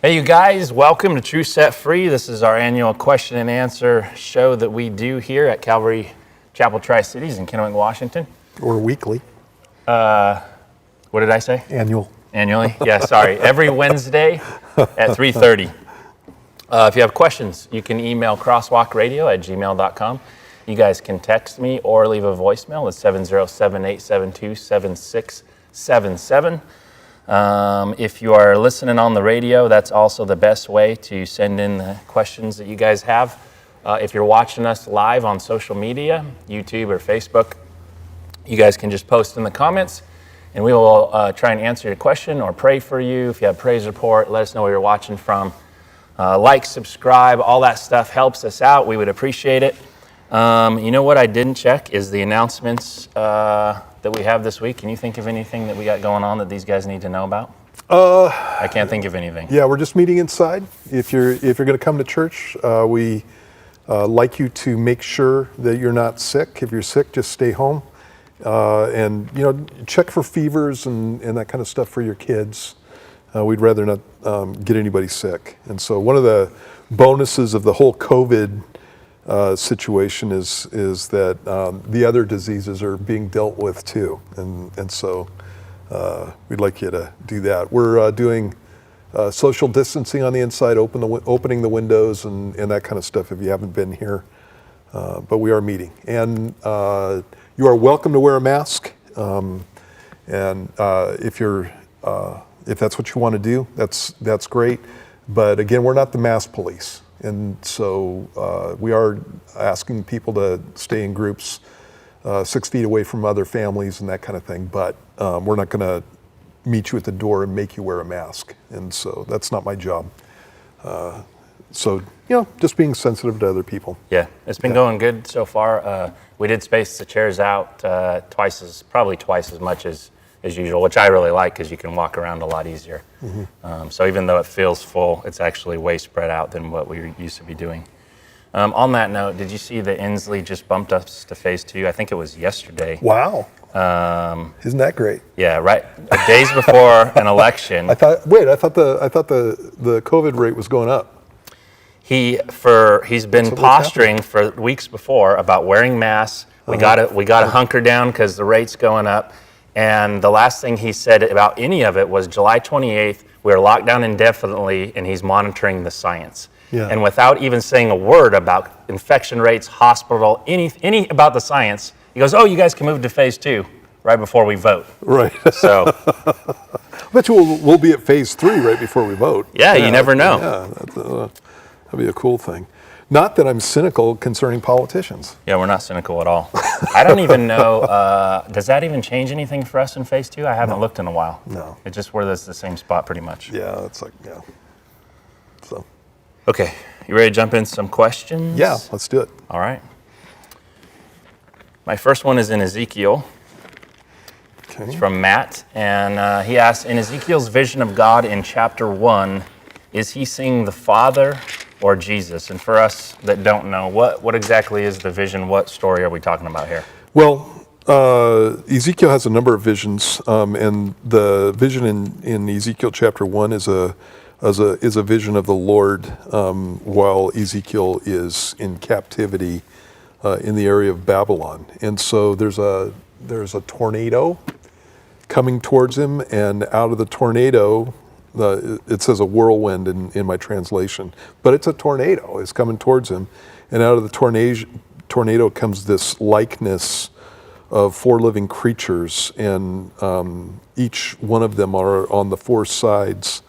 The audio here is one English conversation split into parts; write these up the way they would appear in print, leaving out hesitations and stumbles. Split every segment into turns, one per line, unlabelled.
Hey, you guys, welcome to True Set Free. This is our annual question and answer show that we do here at Calvary Chapel Tri-Cities in Kennewick, Washington.
Or weekly.
What did I say?
Annually.
Yeah, sorry. Every Wednesday at 3:30. If you have questions, you can email crosswalkradio@gmail.com. You guys can text me or leave a voicemail at 707-872-7677. If you are listening on the radio, that's also the best way to send in the questions that you guys have. If you're watching us live on social media, YouTube or Facebook, you guys can just post in the comments, and we will try and answer your question or pray for you. If you have a praise report, let us know where you're watching from. Like, subscribe, all that stuff helps us out. We would appreciate it. You know what I didn't check is the announcements that we have this week. Can you think of anything that we got going on that these guys need to know about? I can't think of anything.
Yeah, we're just meeting inside. If you're going to come to church, we like you to make sure that you're not sick. If you're sick, just stay home. And check for fevers and that kind of stuff for your kids. We'd rather not get anybody sick. And so one of the bonuses of the whole COVID situation is that the other diseases are being dealt with too, and so we'd like you to do that. We're doing social distancing on the inside, opening the windows and that kind of stuff if you haven't been here, but we are meeting, and you are welcome to wear a mask, and if that's what you want to do, that's great, but again, we're not the mask police. And so we are asking people to stay in groups 6 feet away from other families and that kind of thing. But we're not going to meet you at the door and make you wear a mask. And so that's not my job. Just being sensitive to other people.
Yeah, it's been going good so far. We did space the chairs out probably twice as much as usual, which I really like because you can walk around a lot easier. Mm-hmm. So even though it feels full, it's actually way spread out than what we used to be doing. On that note, did you see that Inslee just bumped us to phase 2? I think it was yesterday.
Wow. Isn't that great?
Yeah, right. Days before an election.
I thought the COVID rate was going up.
He's been posturing for weeks before about wearing masks. We gotta hunker down because the rate's going up. And the last thing he said about any of it was July 28th, we're locked down indefinitely, and he's monitoring the science. Yeah. And without even saying a word about infection rates, hospital, any about the science, he goes, "Oh, you guys can move to phase 2 right before we vote."
Right.
So,
I bet you we'll be at phase 3 right before we vote.
Yeah, you never know.
Yeah, that'd be a cool thing. Not that I'm cynical concerning politicians.
Yeah, we're not cynical at all. I don't even know, does that even change anything for us in phase 2? I haven't looked in a while.
No.
It's just we're the same spot pretty much.
Yeah, it's like, yeah. So.
Okay, you ready to jump in some questions?
Yeah, let's do it.
All right. My first one is in Ezekiel. Okay. It's from Matt, and he asks, in Ezekiel's vision of God in chapter 1, is he seeing the Father or Jesus? And for us that don't know, what exactly is the vision? What story are we talking about here?
Well, Ezekiel has a number of visions, and the vision in Ezekiel chapter 1 is a vision of the Lord while Ezekiel is in captivity in the area of Babylon. And so there's a tornado coming towards him, and out of the tornado, it says a whirlwind in my translation, but it's a tornado. It's coming towards him, and out of the tornado comes this likeness of 4 living creatures, and each one of them are on the 4 sides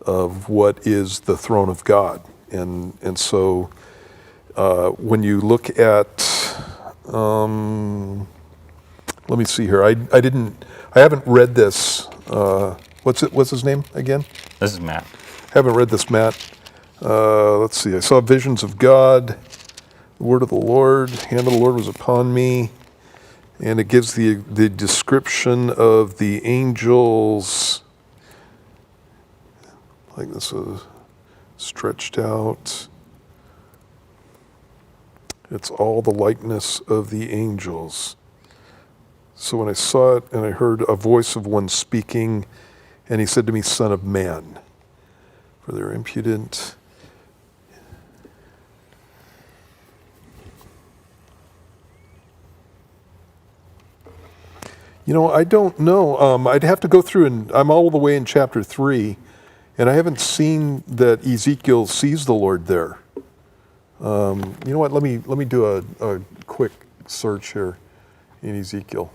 of what is the throne of God. And so when you look at, let me see here. I haven't read this. What's his name again?
This is Matt.
Haven't read this, Matt. Let's see. I saw visions of God, the word of the Lord, hand of the Lord was upon me. And it gives the description of the angels, like this is stretched out. It's all the likeness of the angels. So when I saw it, and I heard a voice of one speaking, and he said to me, "Son of man, for their impudent. I don't know. I'd have to go through, and I'm all the way in chapter 3, and I haven't seen that Ezekiel sees the Lord there. You know what? Let me do a quick search here in Ezekiel.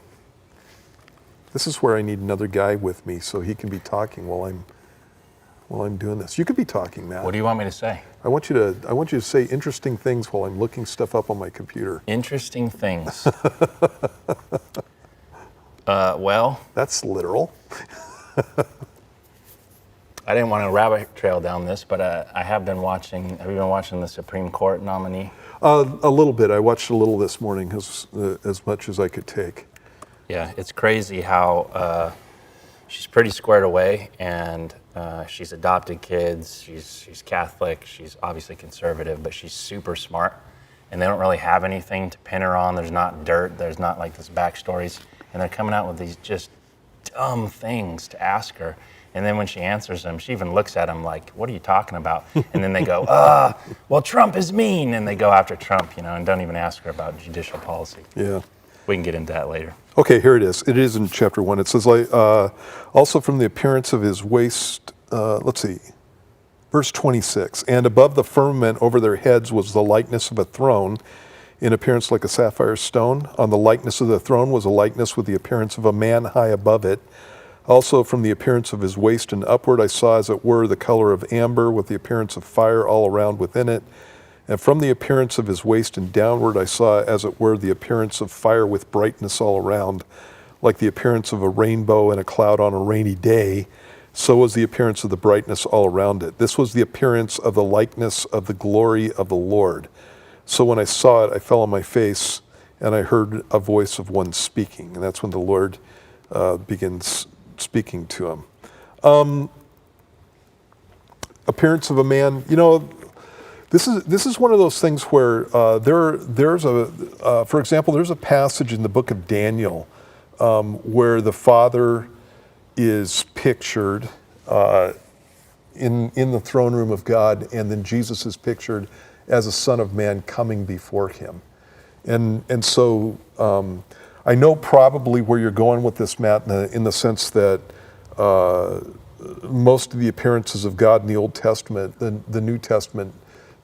This is where I need another guy with me so he can be talking while I'm doing this. You could be talking, Matt.
What do you want me to say?
I want you to say interesting things while I'm looking stuff up on my computer.
Interesting things. Well,
that's literal.
I didn't want to rabbit trail down this, but I have been watching. Have you been watching the Supreme Court nominee?
A little bit. I watched a little this morning, as much as I could take.
Yeah, it's crazy how she's pretty squared away, and she's adopted kids. She's Catholic. She's obviously conservative, but she's super smart. And they don't really have anything to pin her on. There's not dirt. There's not like this backstories. And they're coming out with these just dumb things to ask her. And then when she answers them, she even looks at them like, what are you talking about? And then they go, well, Trump is mean. And they go after Trump, and don't even ask her about judicial policy.
Yeah.
We can get into that later.
Okay, here it is. It is in chapter 1. It says, also from the appearance of his waist, let's see, verse 26. And above the firmament over their heads was the likeness of a throne, in appearance like a sapphire stone. On the likeness of the throne was a likeness with the appearance of a man high above it. Also from the appearance of his waist and upward I saw as it were the color of amber with the appearance of fire all around within it. And from the appearance of his waist and downward I saw as it were the appearance of fire with brightness all around, like the appearance of a rainbow and a cloud on a rainy day. So was the appearance of the brightness all around it. This was the appearance of the likeness of the glory of the Lord. So when I saw it, I fell on my face, and I heard a voice of one speaking. And that's when the Lord begins speaking to him. Appearance of a man, this is one of those things where for example, there's a passage in the book of Daniel where the Father is pictured in the throne room of God, and then Jesus is pictured as a son of man coming before him. And so I know probably where you're going with this, Matt, in the sense that most of the appearances of God in the Old Testament, the New Testament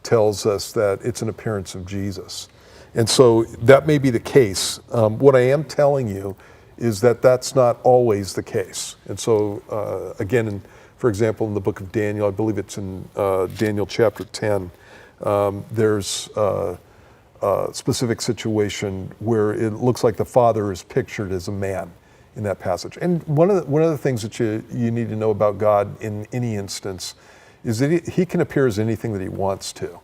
tells us that it's an appearance of Jesus. And so that may be the case. What I am telling you is that that's not always the case. And so again, for example, in the book of Daniel, I believe it's in Daniel chapter 10, there's a specific situation where it looks like the Father is pictured as a man in that passage. And one of the things that you need to know about God in any instance is that he can appear as anything that he wants to,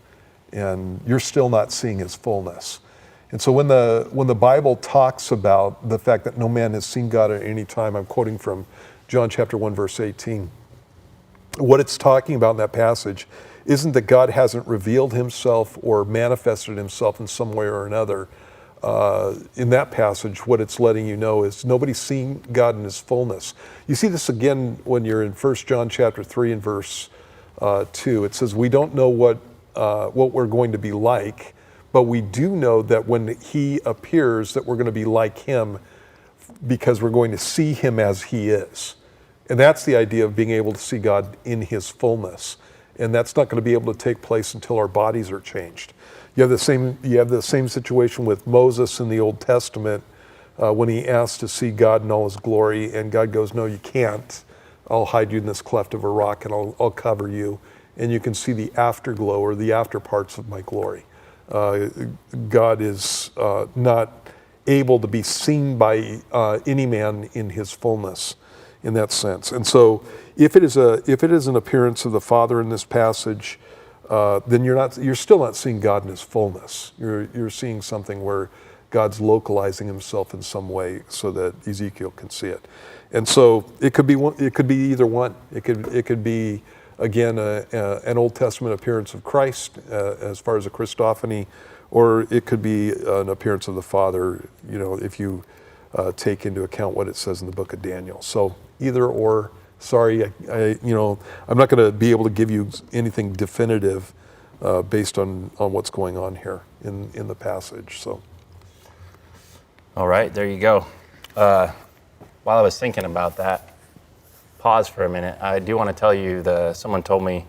and you're still not seeing his fullness. And so when the Bible talks about the fact that no man has seen God at any time, I'm quoting from John chapter 1, verse 18, what it's talking about in that passage isn't that God hasn't revealed himself or manifested himself in some way or another. In that passage, what it's letting you know is nobody's seen God in his fullness. You see this again when you're in 1 John chapter 3 and verse 2. It says, we don't know what we're going to be like, but we do know that when he appears that we're going to be like him because we're going to see him as he is. And that's the idea of being able to see God in his fullness. And that's not going to be able to take place until our bodies are changed. You have the same situation with Moses in the Old Testament when he asked to see God in all his glory, and God goes, no, you can't. I'll hide you in this cleft of a rock, and I'll cover you, and you can see the afterglow or the after parts of my glory. God is not able to be seen by any man in his fullness in that sense. And so if it is an appearance of the Father in this passage, then you're still not seeing God in his fullness. You're seeing something where God's localizing himself in some way so that Ezekiel can see it. And so it could be either one. It could be again an Old Testament appearance of Christ as far as a Christophany, or it could be an appearance of the Father, if you take into account what it says in the book of Daniel. So either or sorry, I'm not going to be able to give you anything definitive based on what's going on here in the passage. So,
All right, there you go. While I was thinking about that, pause for a minute. I do want to tell you someone told me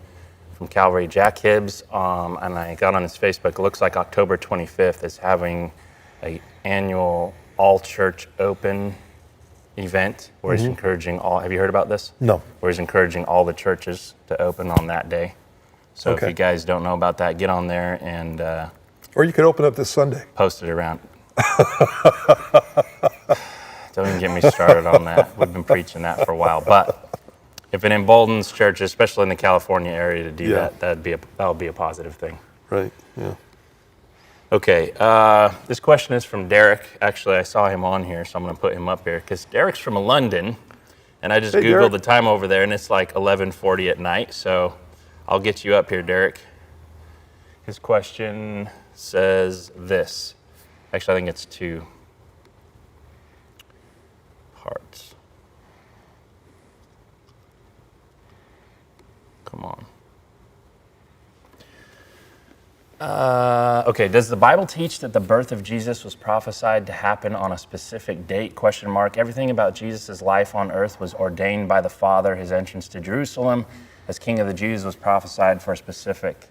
from Calvary, Jack Hibbs, and I got on his Facebook. It looks like October 25th is having an annual all-church open event where he's encouraging all. Have you heard about this?
No.
Where he's encouraging all the churches to open on that day. So
Okay.
if you guys don't know about that, get on there and
or you could open up this Sunday.
post it around. Don't even get me started on that. We've been preaching that for a while. But if it emboldens churches, especially in the California area, to do
Yeah.
that, that'll be a positive thing.
Right. Yeah.
Okay, this question is from Derek. Actually, I saw him on here, so I'm going to put him up here because Derek's from London, and I just
Hey,
Googled
Derek.
the time over there, and it's like 11:40 at night, so I'll get you up here, Derek. His question says this. Actually, I think it's 2 parts. Come on. Okay, does the Bible teach that the birth of Jesus was prophesied to happen on a specific date? Question mark. Everything about Jesus' life on earth was ordained by the Father. His entrance to Jerusalem as King of the Jews was prophesied for a specific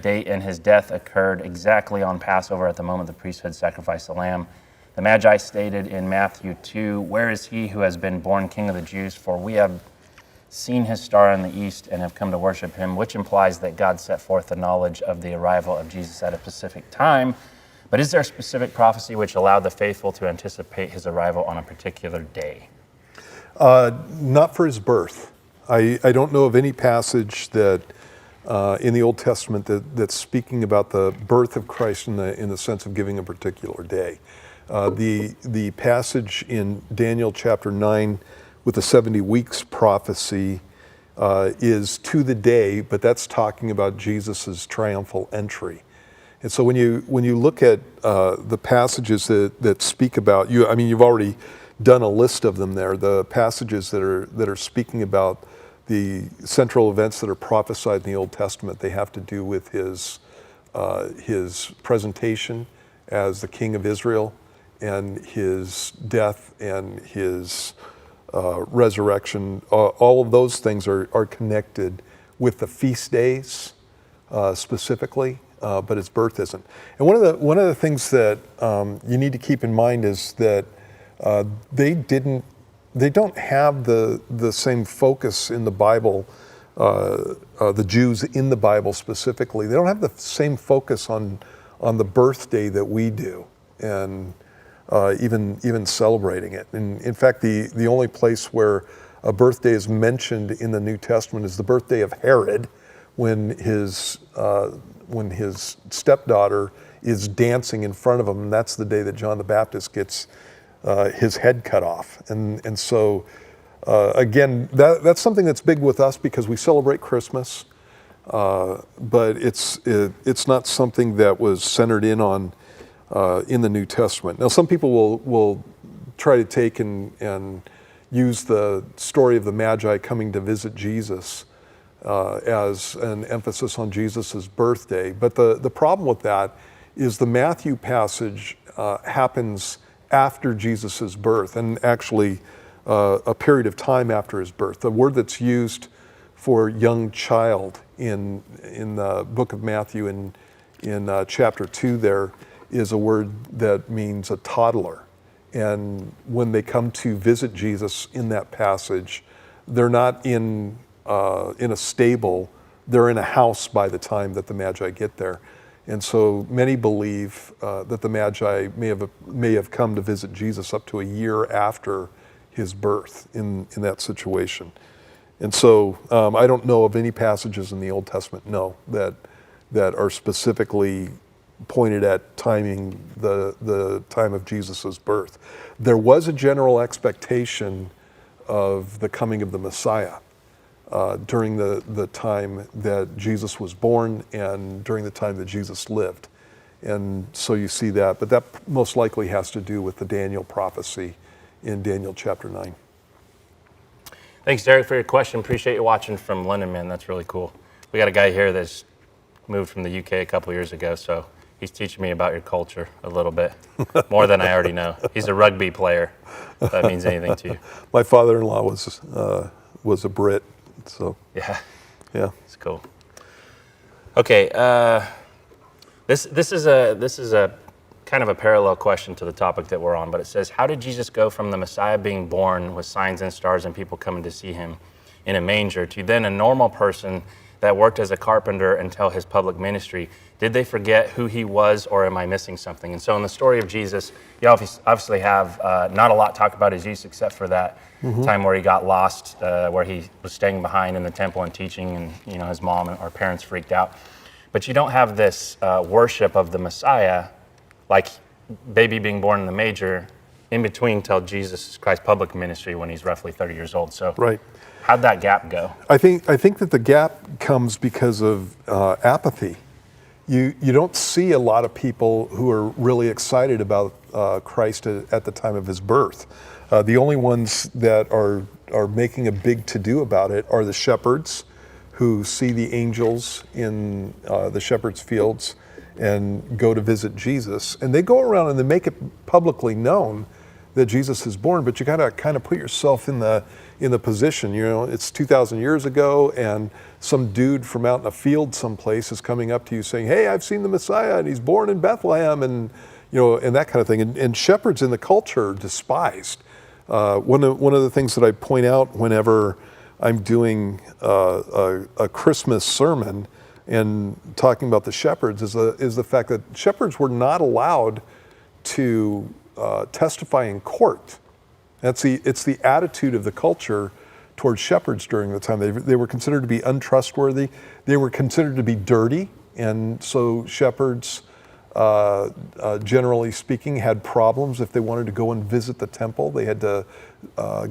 date, and his death occurred exactly on Passover at the moment the priesthood sacrificed the lamb. The Magi stated in Matthew 2, "Where is he who has been born King of the Jews? For we have seen his star in the east and have come to worship him," which implies that God set forth the knowledge of the arrival of Jesus at a specific time. But is there a specific prophecy which allowed the faithful to anticipate his arrival on a particular day?
Not for his birth. I don't know of any passage that in the Old Testament that's speaking about the birth of Christ in the sense of giving a particular day. The passage in Daniel chapter 9 with the 70 weeks prophecy is to the day, but that's talking about Jesus's triumphal entry. And so when you look at the passages that speak about you, I mean, you've already done a list of them there. The passages that are speaking about the central events that are prophesied in the Old Testament, they have to do with his presentation as the King of Israel, and his death and his resurrection. All of those things are connected with the feast days specifically, but his birth isn't. And one of the things that you need to keep in mind is that they don't have the same focus in the Bible. The Jews in the Bible specifically, they don't have the same focus on the birthday that we do, and even celebrating it. And in fact, the only place where a birthday is mentioned in the New Testament is the birthday of Herod, when his stepdaughter is dancing in front of him, and that's the day that John the Baptist gets his head cut off. And so again, that's something that's big with us because we celebrate Christmas, but it's not something that was centered in on in the New Testament. Now, some people will try to take and use the story of the Magi coming to visit Jesus as an emphasis on Jesus' birthday. But the problem with that is the Matthew passage happens after Jesus' birth, and actually a period of time after his birth. The word that's used for young child in the book of Matthew in chapter 2 there is a word that means a toddler. And when they come to visit Jesus in that passage, they're not in a stable, they're in a house by the time that the Magi get there. And so many believe that the Magi may have come to visit Jesus up to a year after his birth in that situation. And so I don't know of any passages in the Old Testament, that are specifically pointed at timing the time of Jesus' birth. There was a general expectation of the coming of the Messiah during the time that Jesus was born and during the time that Jesus lived. And so you see that, but that most likely has to do with the Daniel prophecy in Daniel chapter 9.
Thanks, Derek, for your question. Appreciate you watching from London, man. That's really cool. We got a guy here that's moved from the UK a couple years ago, so he's teaching me about your culture a little bit, more than I already know. He's a rugby player, if that means anything to you.
My father-in-law was a Brit, so
Yeah,
yeah.
it's cool. Okay, this is a kind of a parallel question to the topic that we're on, but it says, how did Jesus go from the Messiah being born with signs and stars and people coming to see him in a manger to then a normal person that worked as a carpenter until his public ministry? Did they forget who he was, or am I missing something? And so in the story of Jesus, you obviously have not a lot to talk about his youth except for that time where he got lost, where he was staying behind in the temple and teaching, and his mom or parents freaked out. But you don't have this worship of the Messiah, like baby being born in the manger, in between till Jesus Christ's public ministry when he's roughly 30 years old. So
Right.
how'd that gap go?
I think that the gap comes because of apathy. You don't see a lot of people who are really excited about Christ at the time of his birth. The only ones that are making a big to-do about it are the shepherds who see the angels in the shepherds' fields and go to visit Jesus. And they go around and they make it publicly known that Jesus is born, but you gotta kind of put yourself in the position. It's 2,000 years ago, and some dude from out in a field someplace is coming up to you saying, "Hey, I've seen the Messiah, and he's born in Bethlehem," and and that kind of thing. And shepherds in the culture are despised. One of the things that I point out whenever I'm doing a Christmas sermon and talking about the shepherds is the fact that shepherds were not allowed to testify in court. It's the attitude of the culture towards shepherds during the time. They were considered to be untrustworthy. They were considered to be dirty, and so shepherds, generally speaking, had problems if they wanted to go and visit the temple. They had to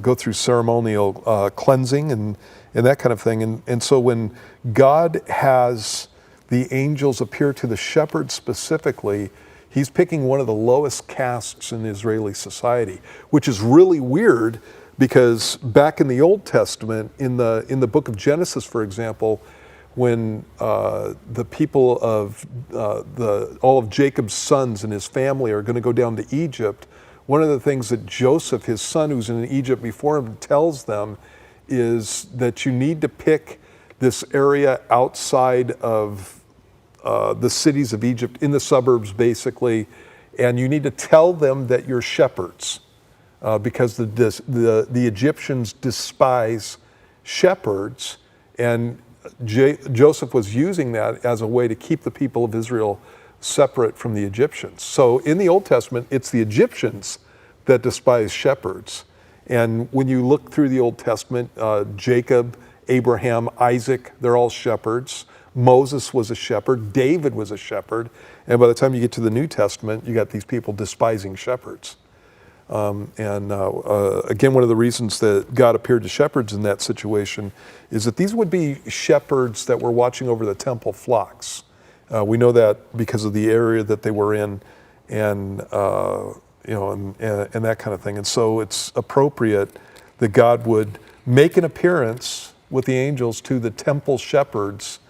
go through ceremonial cleansing and that kind of thing. And so when God has the angels appear to the shepherds specifically, he's picking one of the lowest castes in Israeli society, which is really weird because back in the Old Testament, in the book of Genesis, for example, when the people of all of Jacob's sons and his family are going to go down to Egypt, one of the things that Joseph, his son who's in Egypt before him, tells them is that you need to pick this area outside of the cities of Egypt, in the suburbs basically, and you need to tell them that you're shepherds because the Egyptians despise shepherds, and Joseph was using that as a way to keep the people of Israel separate from the Egyptians. So in the Old Testament, it's the Egyptians that despise shepherds. And when you look through the Old Testament, Jacob, Abraham, Isaac, they're all shepherds. Moses was a shepherd. David was a shepherd. And by the time you get to the New Testament, you got these people despising shepherds. Again, one of the reasons that God appeared to shepherds in that situation is that these would be shepherds that were watching over the temple flocks. We know that because of the area that they were in, and that kind of thing. And so it's appropriate that God would make an appearance with the angels to the temple shepherds,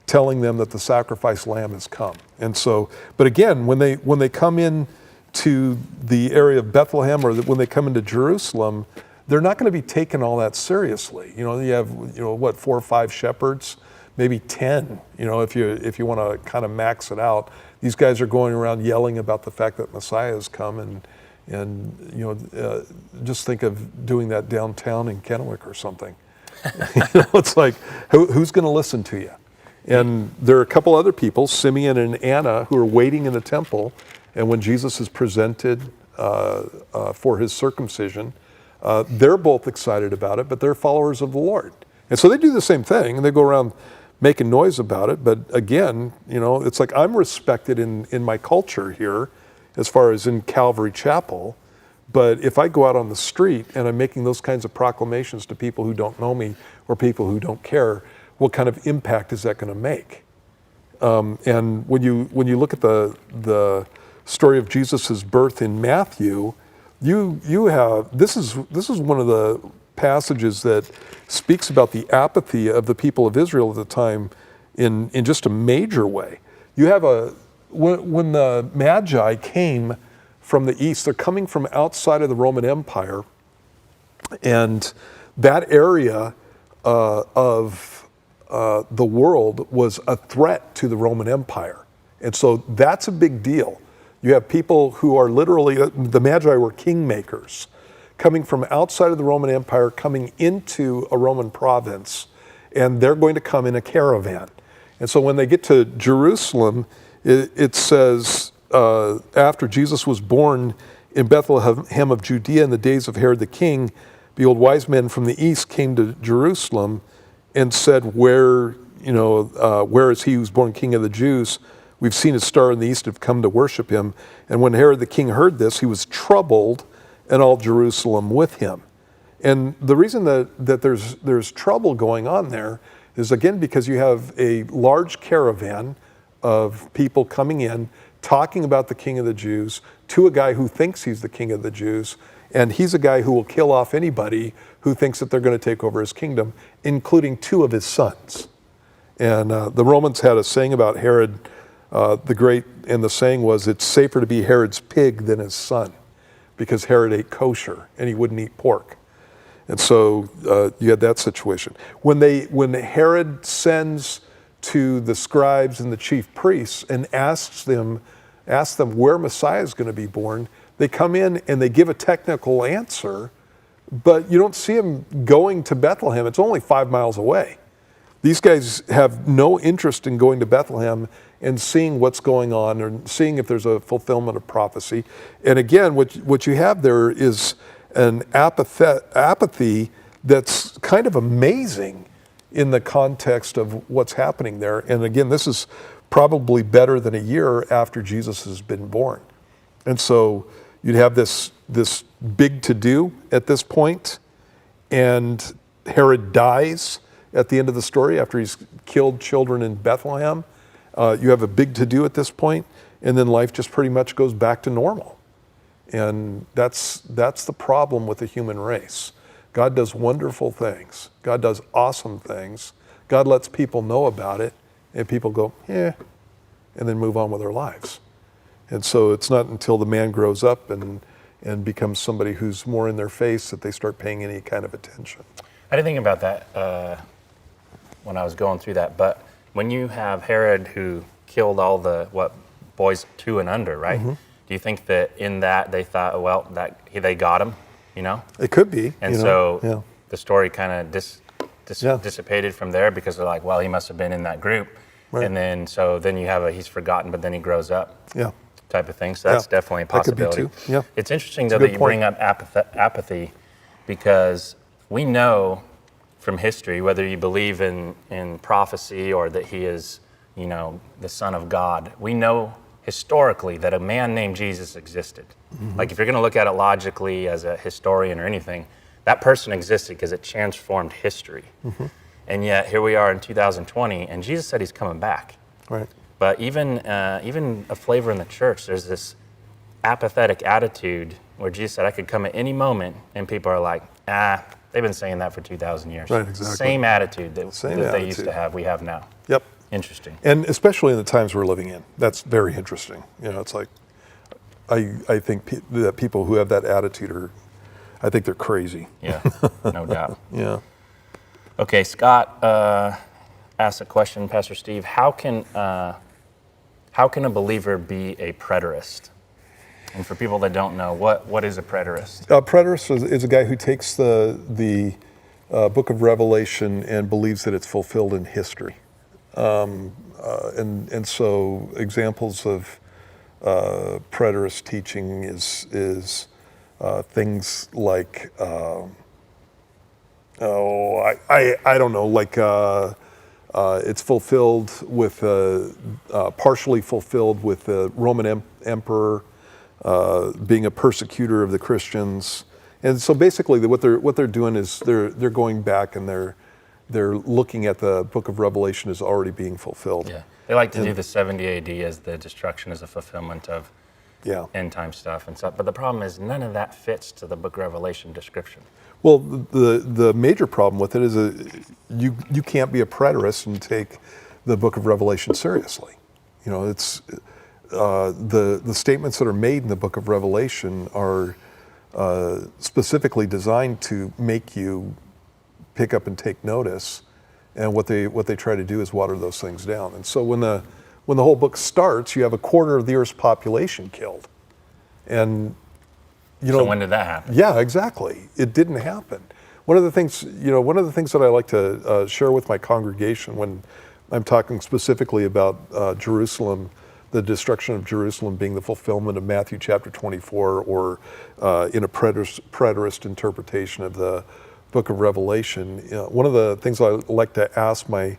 telling them that the sacrifice lamb has come. And so, but again, when they come in to the area of Bethlehem, or when they come into Jerusalem, they're not going to be taken all that seriously. You have 4 or 5 shepherds, maybe 10. If you want to kind of max it out, these guys are going around yelling about the fact that Messiah has come, and just think of doing that downtown in Kennewick or something. It's like, who's going to listen to you? And there are a couple other people, Simeon and Anna, who are waiting in the temple. And when Jesus is presented for his circumcision, they're both excited about it, but they're followers of the Lord. And so they do the same thing, and they go around making noise about it. But again, it's like I'm respected in my culture here, as far as in Calvary Chapel. But if I go out on the street and I'm making those kinds of proclamations to people who don't know me or people who don't care, what kind of impact is that going to make? And when you look at the story of Jesus' birth in Matthew, you have this is one of passages that speaks about the apathy of the people of Israel at the time in just a major way. You have when the Magi came from the east, they're coming from outside of the Roman Empire, and that area of the world was a threat to the Roman Empire. And so that's a big deal. You have people who are literally, the Magi were kingmakers, coming from outside of the Roman Empire, coming into a Roman province, and they're going to come in a caravan. And so when they get to Jerusalem, it says, after Jesus was born in Bethlehem of Judea in the days of Herod the king, behold, wise men from the east came to Jerusalem and said, where is he who's born king of the Jews? We've seen his star in the east, have come to worship him. And when Herod the king heard this, he was troubled, and all Jerusalem with him. And the reason that there's trouble going on there is, again, because you have a large caravan of people coming in, talking about the king of the Jews to a guy who thinks he's the king of the Jews, and he's a guy who will kill off anybody who thinks that they're going to take over his kingdom, including 2 of his sons. And the Romans had a saying about Herod the Great, and the saying was, it's safer to be Herod's pig than his son, because Herod ate kosher and he wouldn't eat pork. And so you had that situation. When Herod sends to the scribes and the chief priests and asks them where Messiah is going to be born, they come in and they give a technical answer, but you don't see them going to Bethlehem. It's only 5 miles away. These guys have no interest in going to Bethlehem and seeing what's going on or seeing if there's a fulfillment of prophecy. And again, what you have there is an apathy that's kind of amazing in the context of what's happening there. And again, this is probably better than a year after Jesus has been born. And so you'd have this big to-do at this point, and Herod dies at the end of the story after he's killed children in Bethlehem. You have a big to-do at this point, and then life just pretty much goes back to normal. And that's the problem with the human race. God does wonderful things. God does awesome things. God lets people know about it, and people go, and then move on with their lives. And so it's not until the man grows up and becomes somebody who's more in their face that they start paying any kind of attention.
I didn't think about that when I was going through that, but when you have Herod who killed all the boys 2 and under, right? Mm-hmm. Do you think that in that they thought, well, that they got him, It
could be.
And so the story kind of dissipated from there, because they're like, well, he must have been in that group. Right. And then you have he's forgotten, but then he grows up. Yeah. Type of thing. So that's definitely a possibility.
That could be too. Yeah.
It's interesting though that you bring up apathy, because we know from history, whether you believe in prophecy or that he is, the Son of God, we know historically that a man named Jesus existed. Mm-hmm. Like if you're going to look at it logically as a historian or anything, that person existed because it transformed history. Mm-hmm. And yet here we are in 2020, and Jesus said he's coming back.
Right.
But even a flavor in the church, there's this apathetic attitude where Jesus said, I could come at any moment, and people are like, they've been saying that for 2,000 years.
Right, exactly.
Same attitude that they used to have, we have now.
Yep.
Interesting.
And especially in the times we're living in. That's very interesting. It's like, I think that people who have that attitude I think they're crazy.
Yeah, no doubt.
Yeah.
Okay, Scott asked a question, Pastor Steve. How can a believer be a preterist? And for people that don't know, what is a preterist?
A preterist is a guy who takes the book of Revelation and believes that it's fulfilled in history. And so examples of preterist teaching is things like, I don't know, like it's fulfilled with, partially fulfilled with the Roman emperor being a persecutor of the Christians. And so basically what they're doing is they're going back and they're looking at the book of Revelation as already being fulfilled.
Yeah, they like to do the 70 AD as the destruction as a fulfillment of end time stuff and stuff. But the problem is none of that fits to the book of Revelation description.
Well, the major problem with it is you can't be a preterist and take the book of Revelation seriously. You know, it's the statements that are made in the book of Revelation are specifically designed to make you pick up and take notice, and what they try to do is water those things down. And so when the whole book starts, you have a quarter of the Earth's population killed, and
So when did that happen?
yeah, exactly. It didn't happen. One of the things that I like to share with my congregation when I'm talking specifically about Jerusalem, the destruction of Jerusalem being the fulfillment of Matthew chapter 24, or in a preterist interpretation of the book of Revelation, one of the things I like to ask my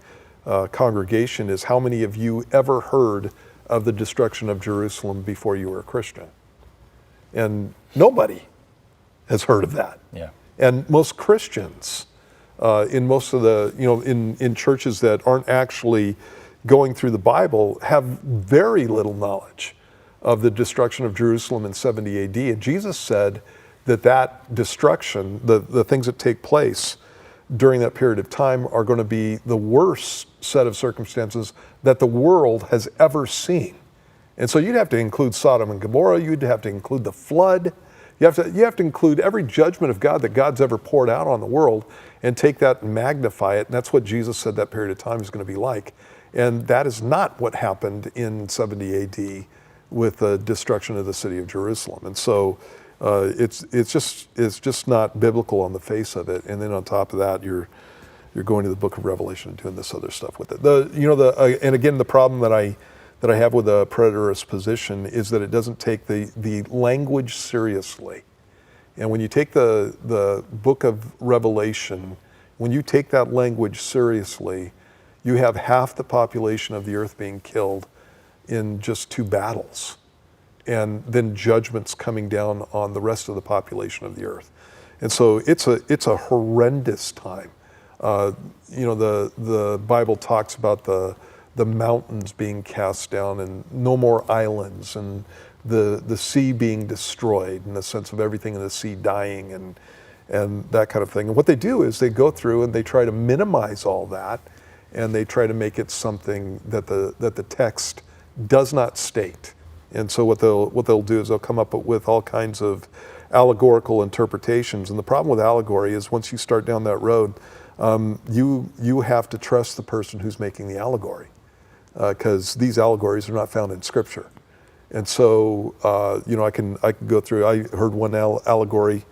congregation is, how many of you ever heard of the destruction of Jerusalem before you were a Christian? And nobody has heard of that.
Yeah.
And most Christians, in most of the, in churches that aren't actually going through the Bible, have very little knowledge of the destruction of Jerusalem in 70 AD. And Jesus said that destruction, the things that take place during that period of time, are going to be the worst set of circumstances that the world has ever seen. And so you'd have to include Sodom and Gomorrah, you'd have to include the flood, you have to include every judgment of God that God's ever poured out on the world, and take that and magnify it. And that's what Jesus said that period of time is going to be like. And that is not what happened in 70 AD with the destruction of the city of Jerusalem. And so it's just not biblical on the face of it. And then on top of that, you're going to the book of Revelation and doing this other stuff with it. And again, the problem that I have with the preterist position is that it doesn't take the language seriously. And when you take the book of Revelation, when you take that language seriously, you have half the population of the earth being killed in just 2 battles, and then judgments coming down on the rest of the population of the earth. And so it's a horrendous time. The Bible talks about the mountains being cast down, and no more islands, and the sea being destroyed, in the sense of everything in the sea dying, and that kind of thing. And what they do is they go through and they try to minimize all that, and they try to make it something that the text does not state. And so what they'll do is they'll come up with all kinds of allegorical interpretations. And the problem with allegory is, once you start down that road, you have to trust the person who's making the allegory, because these allegories are not found in Scripture. And so I can go through. I heard one allegory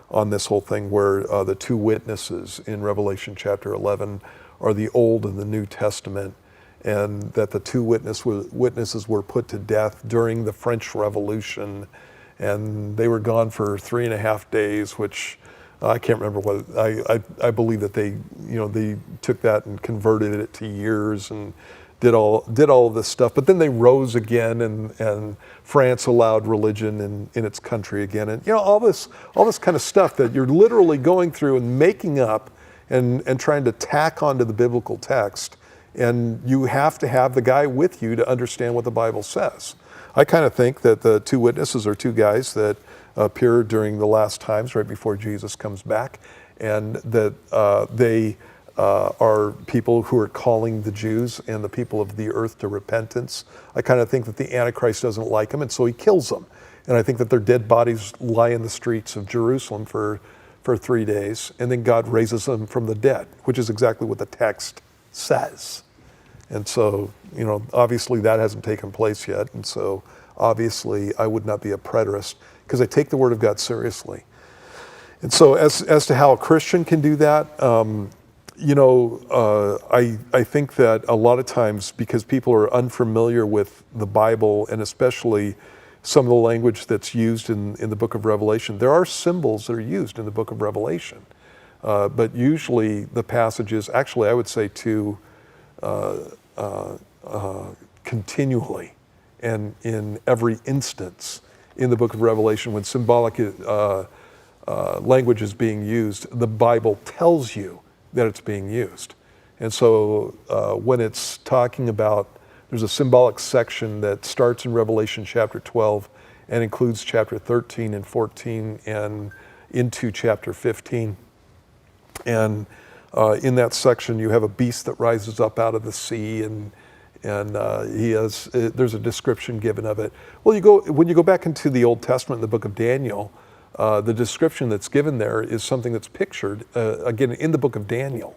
on this whole thing where the 2 witnesses in Revelation chapter 11 are the Old and the New Testament, and that the 2 witnesses were put to death during the French Revolution, and they were gone for 3.5 days, which I can't remember what. I believe that they took that and converted it to years and did all of this stuff. But then they rose again, and France allowed religion in its country again, and all this kind of stuff that you're literally going through and making up and trying to tack onto the biblical text. And you have to have the guy with you to understand what the Bible says. I kind of think that the 2 witnesses are 2 guys that appear during the last times, right before Jesus comes back, and that they are people who are calling the Jews and the people of the earth to repentance. I kind of think that the Antichrist doesn't like them, and so he kills them. And I think that their dead bodies lie in the streets of Jerusalem for 3 days, and then God raises them from the dead, which is exactly what the text says. And so, obviously that hasn't taken place yet. And so obviously I would not be a preterist, because I take the Word of God seriously. And so as to how a Christian can do that, I think that a lot of times, because people are unfamiliar with the Bible, and especially some of the language that's used in the book of Revelation, there are symbols that are used in the book of Revelation. But usually the passages, actually I would say continually, and in every instance in the book of Revelation, when symbolic language is being used, the Bible tells you that it's being used. And so when it's talking about, there's a symbolic section that starts in Revelation chapter 12 and includes chapter 13 and 14 and into chapter 15. And in that section, you have a beast that rises up out of the sea, and there's a description given of it. Well, when you go back into the Old Testament, in the book of Daniel, the description that's given there is something that's pictured again in the book of Daniel,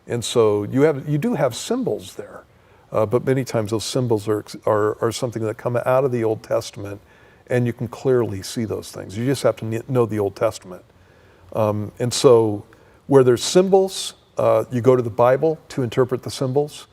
and so you do have symbols there, but many times those symbols are something that come out of the Old Testament, and you can clearly see those things. You just have to know the Old Testament, and so where there's symbols, you go to the Bible to interpret the symbols.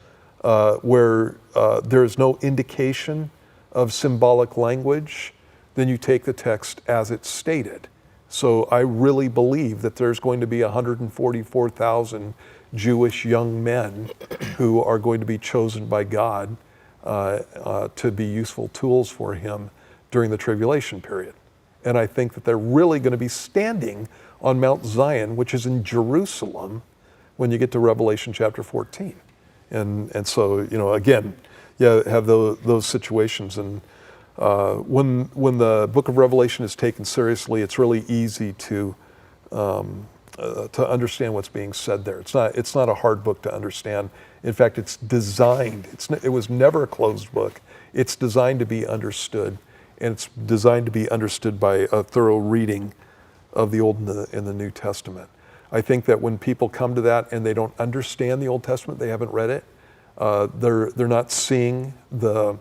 Where there is no indication of symbolic language, then you take the text as it's stated. So I really believe that there's going to be 144,000 Jewish young men who are going to be chosen by God to be useful tools for him during the tribulation period. And I think that they're really going to be standing on Mount Zion, which is in Jerusalem, when you get to Revelation chapter 14. And so, again, have those situations. And when the book of Revelation is taken seriously, it's really easy to understand what's being said there. It's not a hard book to understand. In fact, it's designed. It was never a closed book. It's designed to be understood, and it's designed to be understood by a thorough reading of the Old and the New Testament. I think that when people come to that and they don't understand the Old Testament, they haven't read it, they're not seeing the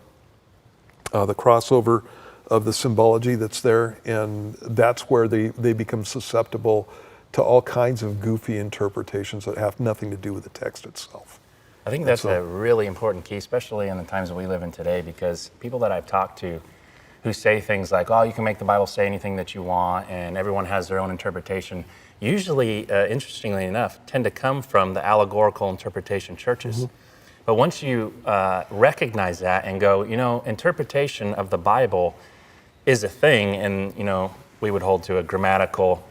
crossover of the symbology that's there, and that's where they become susceptible to all kinds of goofy interpretations that have nothing to do with the text itself.
I think that's a really important key, especially in the times that we live in today, because people that I've talked to who say things like, oh, you can make the Bible say anything that you want, and everyone has their own interpretation, usually, interestingly enough, tend to come from the allegorical interpretation churches. Mm-hmm. But once you recognize that and go, interpretation of the Bible is a thing, and, we would hold to a grammatical,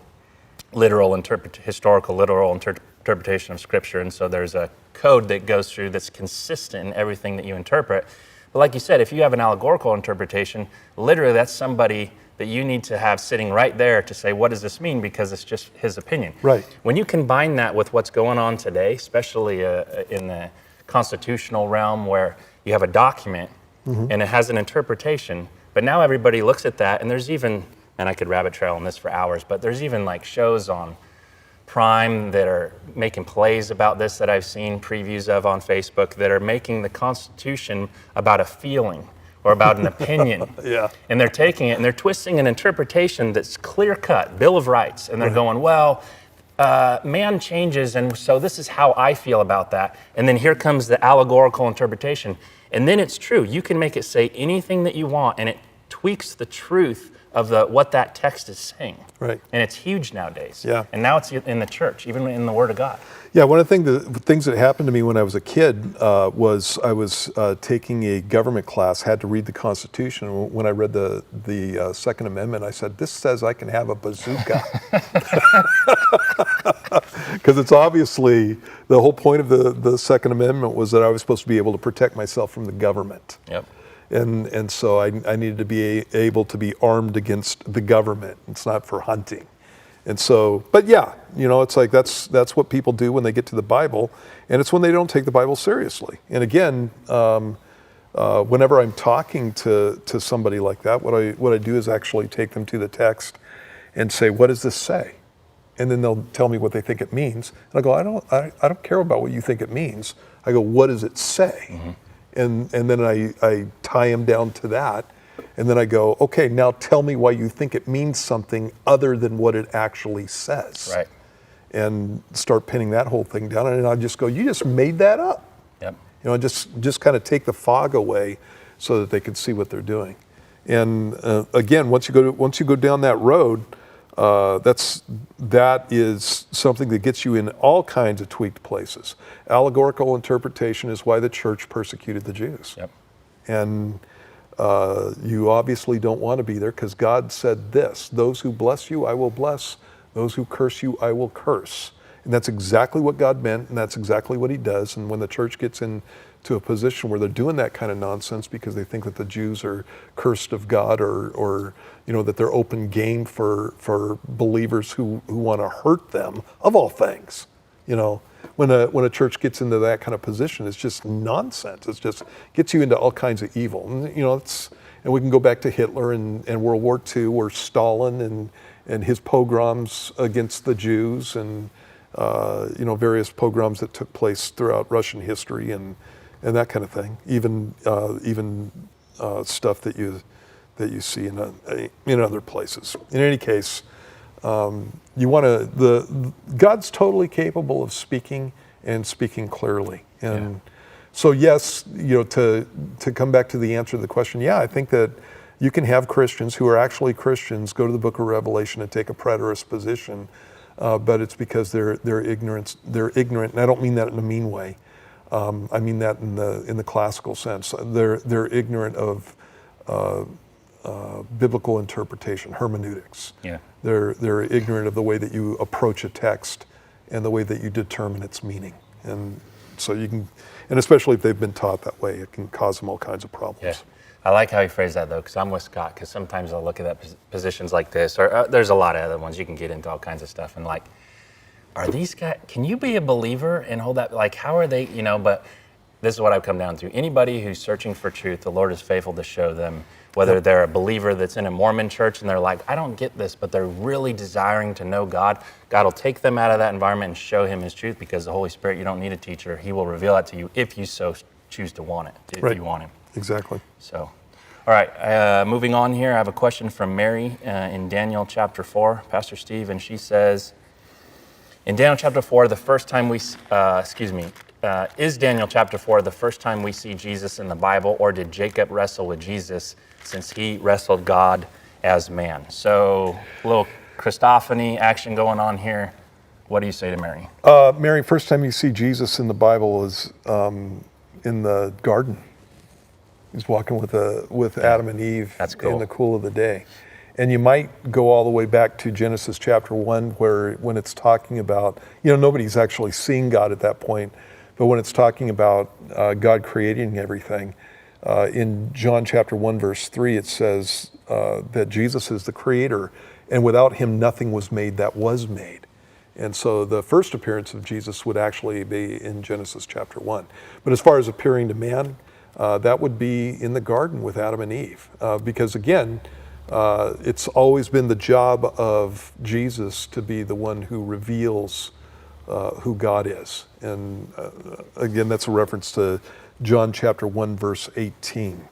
historical literal interpretation of Scripture, and so there's a code that goes through that's consistent in everything that you interpret. But like you said, if you have an allegorical interpretation, literally that's somebody that you need to have sitting right there to say, what does this mean? Because it's just his opinion.
Right.
When you combine that with what's going on today, especially in the constitutional realm where you have a document mm-hmm. and it has an interpretation, but now everybody looks at that, and there's even, and I could rabbit trail on this for hours, but there's even like shows on Prime that are making plays about this that I've seen previews of on Facebook that are making the Constitution about a feeling or about an opinion.
Yeah.
And they're taking it and they're twisting an interpretation that's clear-cut, Bill of Rights, and they're going, well, man changes, and so this is how I feel about that. And then here comes the allegorical interpretation. And then it's true. You can make it say anything that you want, and it tweaks the truth of what that text is saying. Right. And it's huge nowadays.
Yeah.
And now it's in the church, even in the Word of God.
Yeah, one of the things that happened to me when I was a kid was I was taking a government class, had to read the Constitution. When I read the Second Amendment, I said, this says I can have a bazooka. Because it's obviously, the whole point of the Second Amendment was that I was supposed to be able to protect myself from the government.
Yep.
And so I needed to be able to be armed against the government. It's not for hunting. And so, but yeah, it's like that's what people do when they get to the Bible, and it's when they don't take the Bible seriously. And again, whenever I'm talking to somebody like that, what I do is actually take them to the text and say, what does this say? And then they'll tell me what they think it means. And I go, I don't care about what you think it means. I go, what does it say? Mm-hmm. And then I tie them down to that, and then I go, okay, now tell me why you think it means something other than what it actually says.
Right.
And start pinning that whole thing down, and I just go, you just made that up.
Yep.
Just kind of take the fog away so that they can see what they're doing. And again, once you go down that road, that is something that gets you in all kinds of tweaked places. Allegorical interpretation is why the church persecuted the Jews.
Yep.
And you obviously don't want to be there, because God said this: those who bless you, I will bless; those who curse you, I will curse. And that's exactly what God meant, and that's exactly what he does. And when the church gets into a position where they're doing that kind of nonsense because they think that the Jews are cursed of God, or that they're open game for believers who want to hurt them, of all things, when a church gets into that kind of position, it's just nonsense. It just gets you into all kinds of evil. And we can go back to Hitler and World War II, or Stalin and his pogroms against the Jews, and various pogroms that took place throughout Russian history, and that kind of thing. Even stuff that you see in other places. In any case, God's totally capable of speaking and speaking clearly. And so yes, to come back to the answer to the question, I think that you can have Christians who are actually Christians go to the book of Revelation and take a preterist position, but it's because they're ignorant. They're ignorant, and I don't mean that in a mean way. I mean that in the classical sense. They're ignorant of biblical interpretation, hermeneutics.
Yeah.
They're ignorant of the way that you approach a text and the way that you determine its meaning. And so and especially if they've been taught that way, it can cause them all kinds of problems.
Yeah. I like how you phrase that, though, because I'm with Scott, because sometimes I'll look at positions like this, or there's a lot of other ones. You can get into all kinds of stuff, and are these guys, can you be a believer and hold that, how are they, but this is what I've come down to. Anybody who's searching for truth, the Lord is faithful to show them, whether they're a believer that's in a Mormon church and they're like, I don't get this, but they're really desiring to know God. God will take them out of that environment and show him his truth, because the Holy Spirit, you don't need a teacher. He will reveal that to you if you so choose to want it, if you want him.
Exactly.
So, all right, moving on here, I have a question from Mary in Daniel chapter 4, Pastor Steve, and she says, in Daniel chapter 4, the first time is Daniel chapter 4 the first time we see Jesus in the Bible, or did Jacob wrestle with Jesus since he wrestled God as man? So, a little Christophany action going on here. What do you say to Mary?
Mary, first time you see Jesus in the Bible is in the garden. He's walking with Adam and Eve.
That's cool.
In the cool of the day. And you might go all the way back to Genesis chapter 1, when it's talking about, nobody's actually seen God at that point, but when it's talking about God creating everything, in John chapter 1, verse 3, it says that Jesus is the creator, and without him nothing was made that was made. And so the first appearance of Jesus would actually be in Genesis chapter 1. But as far as appearing to man, that would be in the garden with Adam and Eve. Because again, it's always been the job of Jesus to be the one who reveals who God is. And again, that's a reference to John chapter 1, verse 18.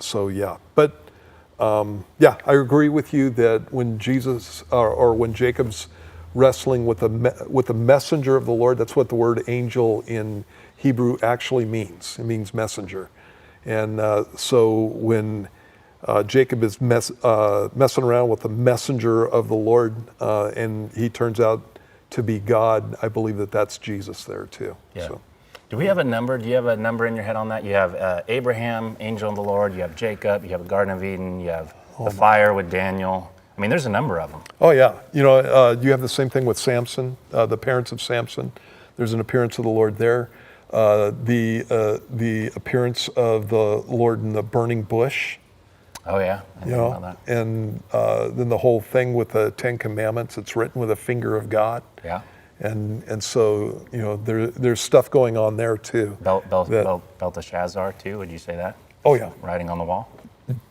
So yeah. But I agree with you that when Jesus, or when Jacob's wrestling with the messenger of the Lord, that's what the word angel in Hebrew actually means. It means messenger. And so when Jacob is messing around with the messenger of the Lord, and he turns out to be God, I believe that that's Jesus there too.
Yeah.
So.
Do we have a number? Do you have a number in your head on that? You have Abraham, angel of the Lord. You have Jacob. You have the Garden of Eden. You have the fire with Daniel. I mean, there's a number of them.
Oh yeah. You have the same thing with Samson, the parents of Samson. There's an appearance of the Lord there. The appearance of the Lord in the burning bush.
Oh yeah, I didn't know about that.
And then the whole thing with the Ten Commandments, it's written with a finger of God.
Yeah.
And so there's stuff going on there too.
Belteshazzar too. Would you say that?
Oh yeah.
Writing on the wall.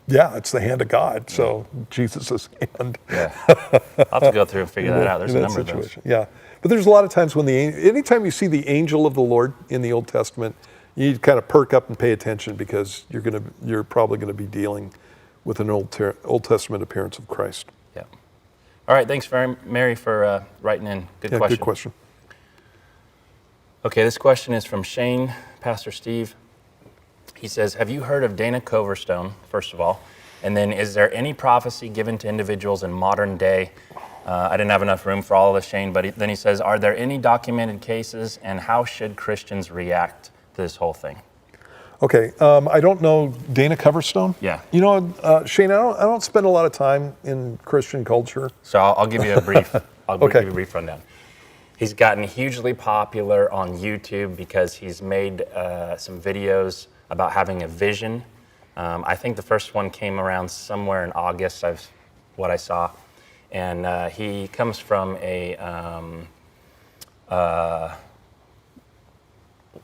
Yeah, it's the hand of God. So Jesus' hand.
Yeah. I'll have to go through and figure that out. There's a number of those.
Yeah, but there's a lot of times when anytime you see the angel of the Lord in the Old Testament, you need to kind of perk up and pay attention, because you're probably going to be dealing with an Old Testament appearance of Christ.
Yeah. All right. Thanks, Mary, for writing in. Good question.
Good question.
Okay, this question is from Shane, Pastor Steve. He says, have you heard of Dana Coverstone, first of all? And then, is there any prophecy given to individuals in modern day? I didn't have enough room for all of this, Shane, but then he says, are there any documented cases, and how should Christians react to this whole thing?
Okay, I don't know Dana Coverstone.
Yeah.
Shane, I don't spend a lot of time in Christian culture.
So I'll give you a brief I'll give you a brief rundown. He's gotten hugely popular on YouTube because he's made some videos about having a vision. I think the first one came around somewhere in August, what I saw. And he comes from a,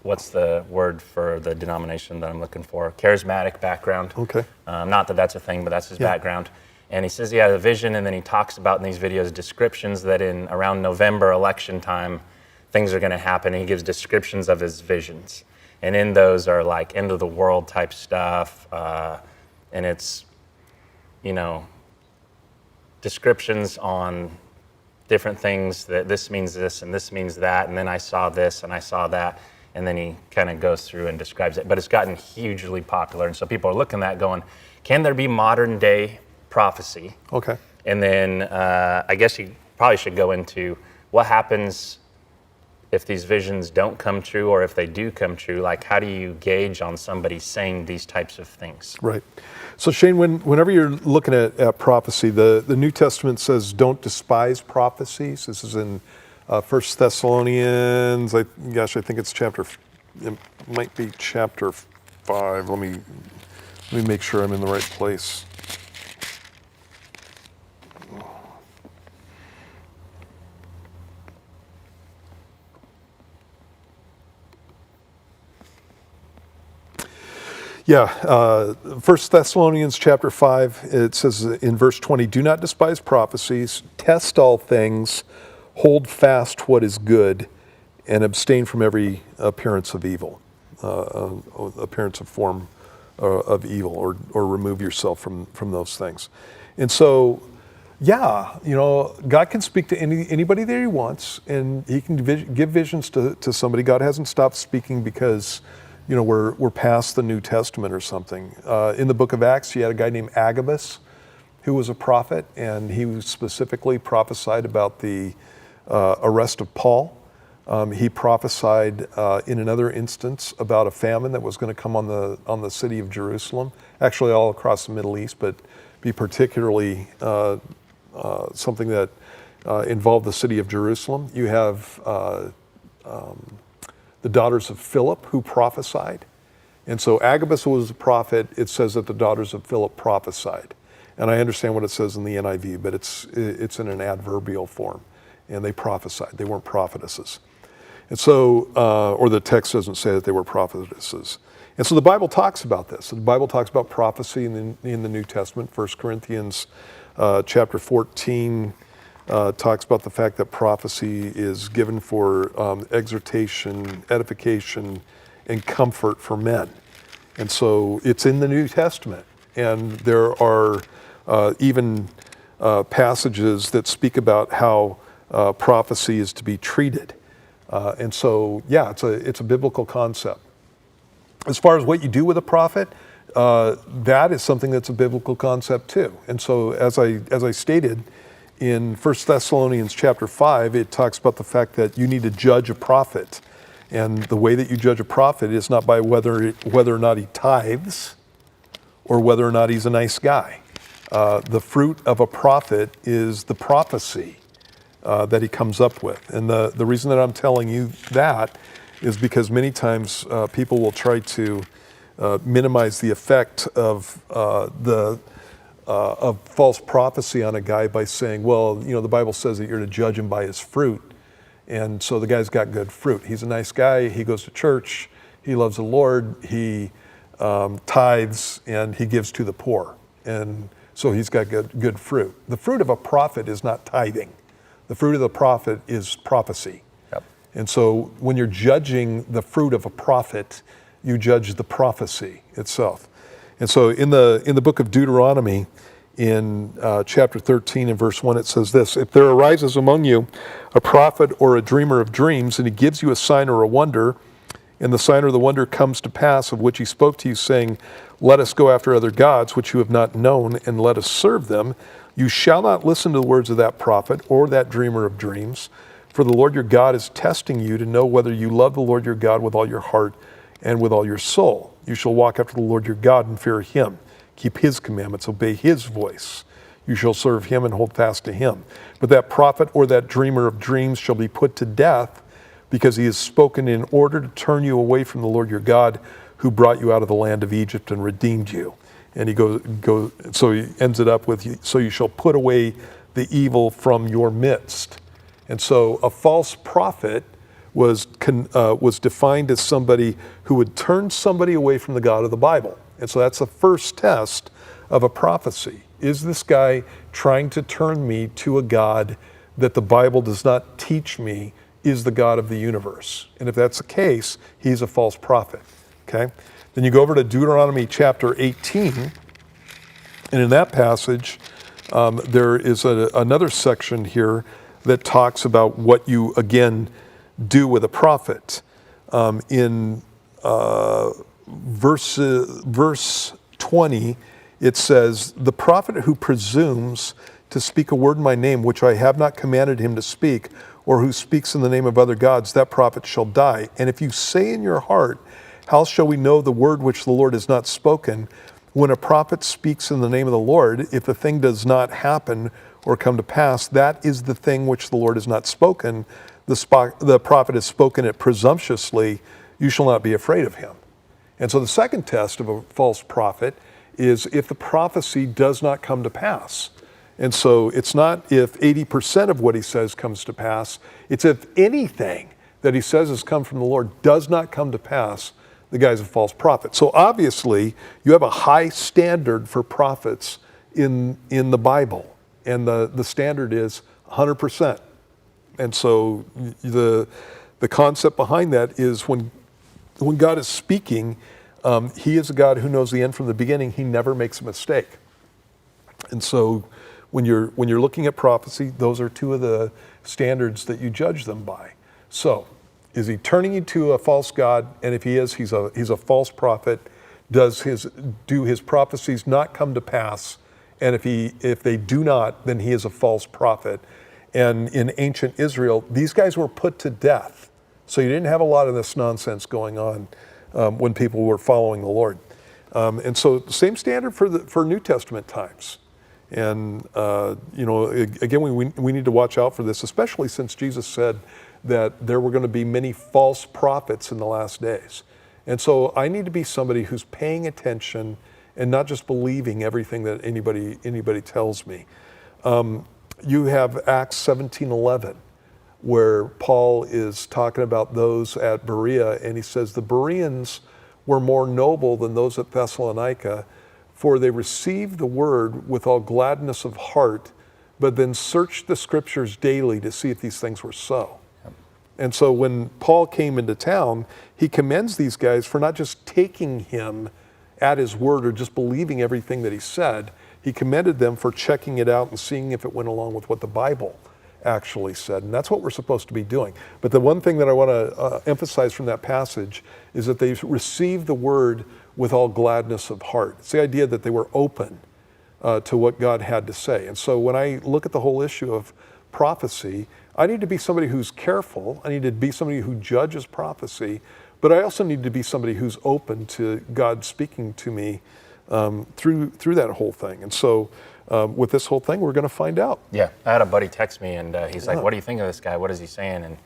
what's the word for the denomination that I'm looking for? Charismatic background.
Okay.
Not that that's a thing, but that's his background. And he says he has a vision, and then he talks about in these videos descriptions that in around November election time, things are going to happen. And he gives descriptions of his visions. And in those are like end of the world type stuff. And it's, descriptions on different things that this means this and this means that. And then I saw this and I saw that. And then he kind of goes through and describes it. But it's gotten hugely popular. And so people are looking at that going, can there be modern day prophecy?
Okay.
And then I guess you probably should go into what happens if these visions don't come true, or if they do come true. Like, how do you gauge on somebody saying these types of things?
Right. So Shane, whenever you're looking at prophecy, the New Testament says don't despise prophecies. This is in 1 Thessalonians, I think it's it might be chapter 5. Let me make sure I'm in the right place. Yeah, 1 Thessalonians chapter 5, it says in verse 20, do not despise prophecies, test all things, hold fast what is good, and abstain from every appearance of evil, appearance of form of evil, or remove yourself from those things. And so, yeah, God can speak to anybody that he wants, and he can give visions to somebody. God hasn't stopped speaking because we're past the New Testament or something. In the book of Acts, you had a guy named Agamus who was a prophet, and he specifically prophesied about the arrest of Paul. He prophesied in another instance about a famine that was going to come on the city of Jerusalem, actually all across the Middle East, but be particularly something that involved the city of Jerusalem. You have the daughters of Philip who prophesied. And so Agabus was a prophet. It says that the daughters of Philip prophesied. And I understand what it says in the NIV, but it's in an adverbial form. And they prophesied. They weren't prophetesses. And so, or the text doesn't say that they were prophetesses. And so the Bible talks about this. The Bible talks about prophecy in the New Testament. 1 Corinthians chapter 14 talks about the fact that prophecy is given for exhortation, edification, and comfort for men. And so it's in the New Testament. And there are even passages that speak about how prophecy is to be treated. And so, yeah, it's a biblical concept. As far as what you do with a prophet, that is something that's a biblical concept too. And so, as I stated, in 1 Thessalonians chapter 5, it talks about the fact that you need to judge a prophet. And the way that you judge a prophet is not by whether or not he tithes or whether or not he's a nice guy. The fruit of a prophet is the prophecy that he comes up with. And the reason that I'm telling you that is because many times people will try to minimize the effect of false prophecy on a guy by saying, well, the Bible says that you're to judge him by his fruit. And so the guy's got good fruit. He's a nice guy. He goes to church. He loves the Lord. He tithes, and he gives to the poor. And so he's got good fruit. The fruit of a prophet is not tithing. The fruit of the prophet is prophecy. Yep. And so when you're judging the fruit of a prophet, you judge the prophecy itself. And so in the book of Deuteronomy, in chapter 13 and verse 1, it says this: if there arises among you a prophet or a dreamer of dreams, and he gives you a sign or a wonder, and the sign or the wonder comes to pass of which he spoke to you, saying, let us go after other gods which you have not known, and let us serve them, you shall not listen to the words of that prophet or that dreamer of dreams, for the Lord your God is testing you to know whether you love the Lord your God with all your heart and with all your soul. You shall walk after the Lord your God and fear him. Keep his commandments, obey his voice. You shall serve him and hold fast to him. But that prophet or that dreamer of dreams shall be put to death, because he has spoken in order to turn you away from the Lord your God, who brought you out of the land of Egypt and redeemed you. And so he ends it up with, so you shall put away the evil from your midst. And so a false prophet was defined as somebody who would turn somebody away from the God of the Bible. And so that's the first test of a prophecy. Is this guy trying to turn me to a God that the Bible does not teach me is the God of the universe? And if that's the case, he's a false prophet. Okay? Then you go over to Deuteronomy chapter 18, and in that passage, there is another section here that talks about what you, again, do with a prophet. In verse 20, it says, the prophet who presumes to speak a word in my name, which I have not commanded him to speak, or who speaks in the name of other gods, that prophet shall die. And if you say in your heart, how shall we know the word which the Lord has not spoken? When a prophet speaks in the name of the Lord, if the thing does not happen or come to pass, that is the thing which the Lord has not spoken. The prophet has spoken it presumptuously. You shall not be afraid of him. And so the second test of a false prophet is if the prophecy does not come to pass. And so it's not if 80% of what he says comes to pass, it's if anything that he says has come from the Lord does not come to pass, the guy's a false prophet. So obviously, you have a high standard for prophets in the Bible, and the standard is 100%. And so the concept behind that is when God is speaking, he is a God who knows the end from the beginning. He never makes a mistake. And so when you're looking at prophecy, those are two of the standards that you judge them by. So, is he turning you to a false god? And if he is, he's a false prophet. Do his prophecies not come to pass? And if they do not, then he is a false prophet. And in ancient Israel, these guys were put to death. So you didn't have a lot of this nonsense going on when people were following the Lord. And so same standard for New Testament times. And, again, we need to watch out for this, especially since Jesus said that there were going to be many false prophets in the last days. And so I need to be somebody who's paying attention and not just believing everything that anybody tells me. You have Acts 17:11, where Paul is talking about those at Berea, and he says, the Bereans were more noble than those at Thessalonica, for they received the word with all gladness of heart, but then searched the scriptures daily to see if these things were so. Yep. And so when Paul came into town, he commends these guys for not just taking him at his word or just believing everything that he said. He commended them for checking it out and seeing if it went along with what the Bible actually said. And that's what we're supposed to be doing. But the one thing that I want to emphasize from that passage is that they received the word with all gladness of heart. It's the idea that they were open to what God had to say. And so when I look at the whole issue of prophecy, I need to be somebody who's careful. I need to be somebody who judges prophecy, but I also need to be somebody who's open to God speaking to me through that whole thing. And so with this whole thing, we're going to find out.
Yeah, I had a buddy text me, and he's like, what do you think of this guy? What is he saying?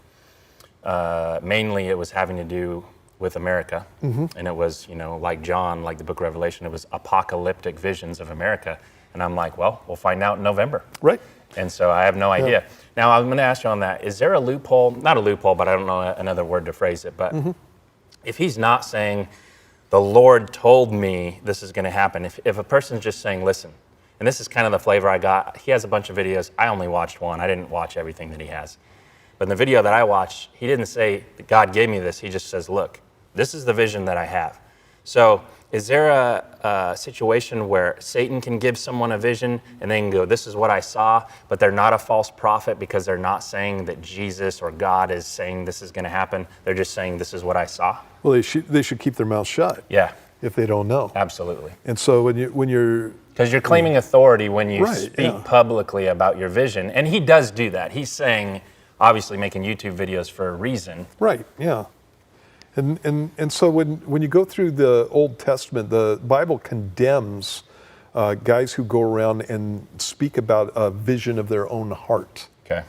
And mainly it was having to do with America. Mm-hmm. And it was, like John, like the book of Revelation, it was apocalyptic visions of America. And I'm like, well, we'll find out in November.
Right.
And so I have no idea. Yeah. Now, I'm going to ask you on that, is there a loophole? Not a loophole, but I don't know another word to phrase it. But if he's not saying, the Lord told me this is going to happen, if a person's just saying, listen, and this is kind of the flavor I got. He has a bunch of videos. I only watched one. I didn't watch everything that he has. But in the video that I watched, he didn't say, God gave me this. He just says, look, this is the vision that I have. So is there a situation where Satan can give someone a vision and they can go, this is what I saw, but they're not a false prophet because they're not saying that Jesus or God is saying this is going to happen. They're just saying this is what I saw?
Well, they should keep their mouth shut.
Yeah.
If they don't know.
Absolutely.
And so when you're...
Because you're claiming authority when you speak publicly about your vision. And he does do that. He's saying, obviously making YouTube videos for a reason.
Right, yeah. And so when you go through the Old Testament, the Bible condemns guys who go around and speak about a vision of their own heart.
Okay.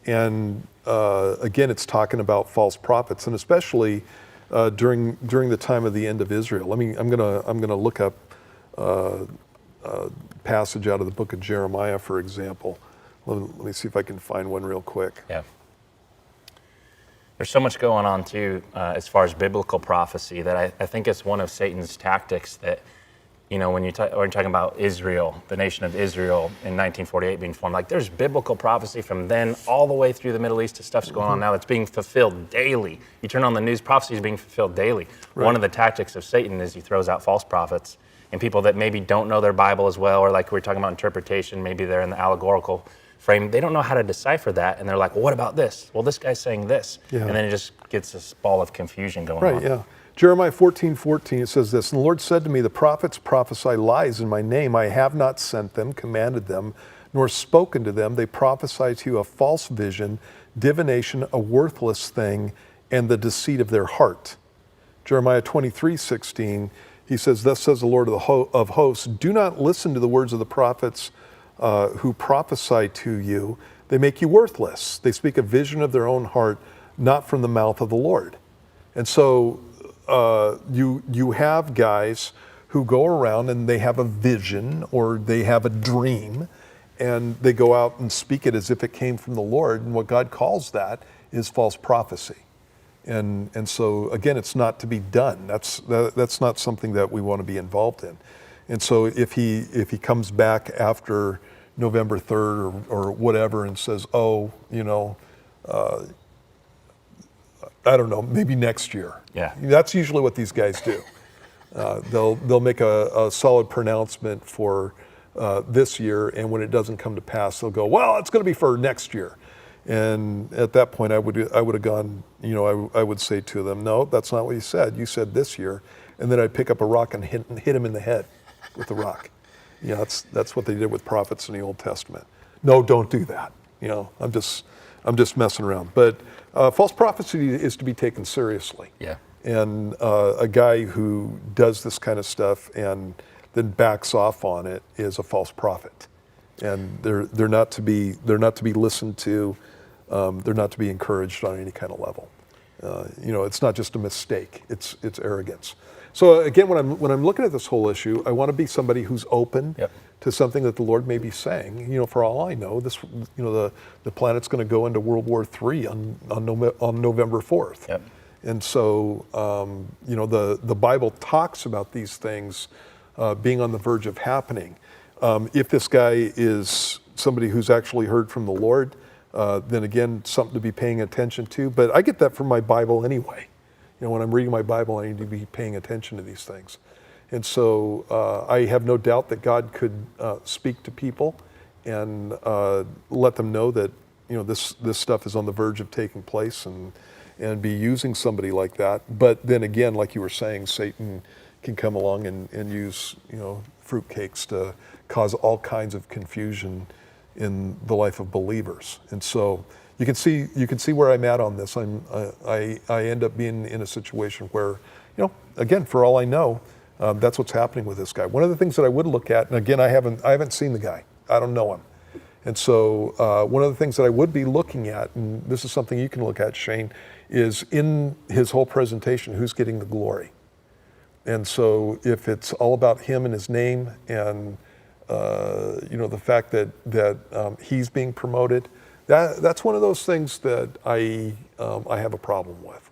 And again, it's talking about false prophets, and especially during the time of the end of Israel. I'm gonna look up a passage out of the book of Jeremiah, for example. Let me see if I can find one real quick.
Yeah. There's so much going on too, as far as biblical prophecy, that I think it's one of Satan's tactics that, when you're talking about Israel, the nation of Israel in 1948 being formed, like there's biblical prophecy from then all the way through the Middle East to stuff's going on now that's being fulfilled daily. You turn on the news, prophecy is being fulfilled daily. Right. One of the tactics of Satan is he throws out false prophets and people that maybe don't know their Bible as well, or like we were talking about interpretation, maybe they're in the allegorical frame. They don't know how to decipher that, and they're like, well, what about this? Well, this guy's saying this. Yeah. And then it just gets this ball of confusion going on.
Right, yeah. Jeremiah 14:14, it says this, "And the Lord said to me, the prophets prophesy lies in my name. I have not sent them, commanded them, nor spoken to them. They prophesy to you a false vision, divination, a worthless thing, and the deceit of their heart." Jeremiah 23:16, he says, "Thus says the Lord of hosts, do not listen to the words of the prophets who prophesy to you. They make you worthless. They speak a vision of their own heart, not from the mouth of the Lord." And so you have guys who go around and they have a vision or they have a dream, and they go out and speak it as if it came from the Lord. And what God calls that is false prophecy. And so again, it's not to be done. That's not something that we want to be involved in. And so if he comes back after November 3rd or whatever and says, I don't know, maybe next year.
Yeah.
That's usually what these guys do. They'll make a solid pronouncement for this year, and when it doesn't come to pass, they'll go, well, it's going to be for next year. And at that point, I would have gone, I would say to them, no, that's not what you said. You said this year. And then I'd pick up a rock and hit him in the head with the rock. That's what they did with prophets in the Old Testament. No, don't do that. I'm just messing around. But false prophecy is to be taken seriously.
Yeah.
And a guy who does this kind of stuff and then backs off on it is a false prophet. And they're not to be listened to. They're not to be encouraged on any kind of level. It's not just a mistake. It's arrogance. So again, when I'm looking at this whole issue, I want to be somebody who's open to something that the Lord may be saying. For all I know, the planet's going to go into World War III on November 4th.
Yep.
And so the Bible talks about these things being on the verge of happening. If this guy is somebody who's actually heard from the Lord, then again, something to be paying attention to. But I get that from my Bible anyway. When I'm reading my Bible, I need to be paying attention to these things. And so I have no doubt that God could speak to people and let them know that this stuff is on the verge of taking place, and be using somebody like that. But then again, like you were saying, Satan can come along and use fruitcakes to cause all kinds of confusion in the life of believers. And so you can see where I'm at on this. I end up being in a situation where, again, for all I know, that's what's happening with this guy. One of the things that I would look at, and again, I haven't seen the guy. I don't know him. And so one of the things that I would be looking at, and this is something you can look at, Shane, is in his whole presentation, who's getting the glory. And so if it's all about him and his name and the fact that he's being promoted, that's one of those things that I have a problem with,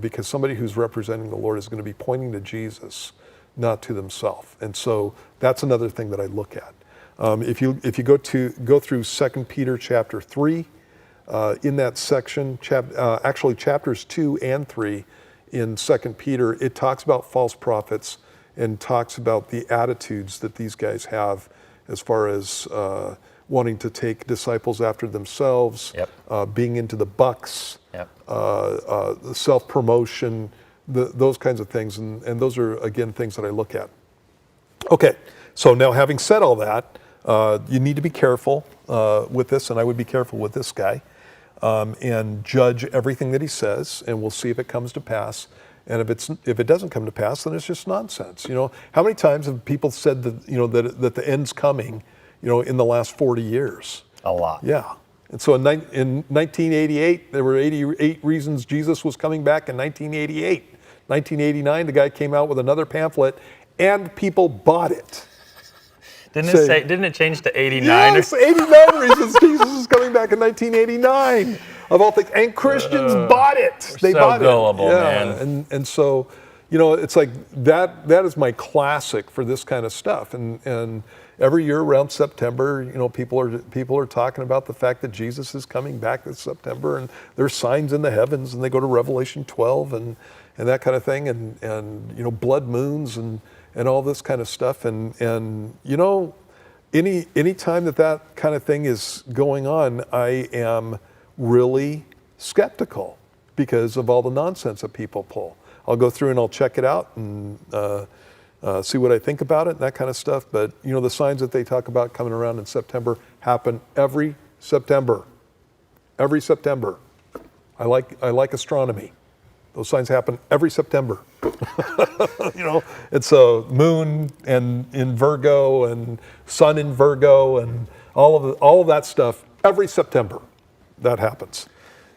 because somebody who's representing the Lord is going to be pointing to Jesus, not to themselves. And so that's another thing that I look at. If you go through 2 Peter chapter 3, in that section, actually chapters 2 and 3 in 2 Peter, it talks about false prophets and talks about the attitudes that these guys have as far as wanting to take disciples after themselves, being into the bucks, self-promotion, those kinds of things. And those are, again, things that I look at. Okay, so now having said all that, you need to be careful with this, and I would be careful with this guy, and judge everything that he says, and we'll see if it comes to pass. And if it doesn't come to pass, then it's just nonsense. How many times have people said that that the end's coming, in the last 40 years?
A lot.
Yeah. And so in 1988, there were 88 reasons Jesus was coming back in 1988. 1989, the guy came out with another pamphlet, and people bought it.
Didn't it change to 89?
Yes, 89 reasons Jesus is coming back in 1989. Of all things, and Christians bought it. They bought
gullible,
it.
man.
And so, it's like that is my classic for this kind of stuff. And every year around September, people are talking about the fact that Jesus is coming back this September, and there's signs in the heavens, and they go to Revelation 12 and that kind of thing, and blood moons and all this kind of stuff. And any time that kind of thing is going on, I am really skeptical because of all the nonsense that people pull. I'll go through and I'll check it out and see what I think about it and that kind of stuff. But the signs that they talk about coming around in September happen every September. Every September. I like astronomy. Those signs happen every September. And so moon and in Virgo and sun in Virgo and all of that stuff every September. That happens.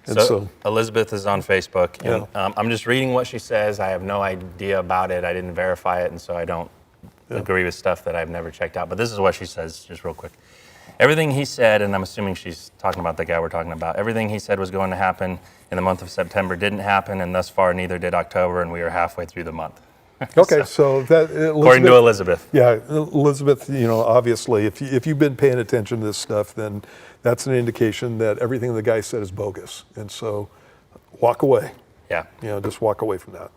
And
so Elizabeth is on Facebook, and I'm just reading what she says. I have no idea about it. I didn't verify it, and so I don't agree with stuff that I've never checked out. But this is what she says, just real quick. Everything he said, and I'm assuming she's talking about the guy we're talking about, everything he said was going to happen in the month of September didn't happen, and thus far neither did October, and we are halfway through the month.
Okay, so that
according to Elizabeth.
Yeah, Elizabeth, obviously, if you've been paying attention to this stuff, then that's an indication that everything the guy said is bogus. And so walk away.
Yeah.
Just walk away from that.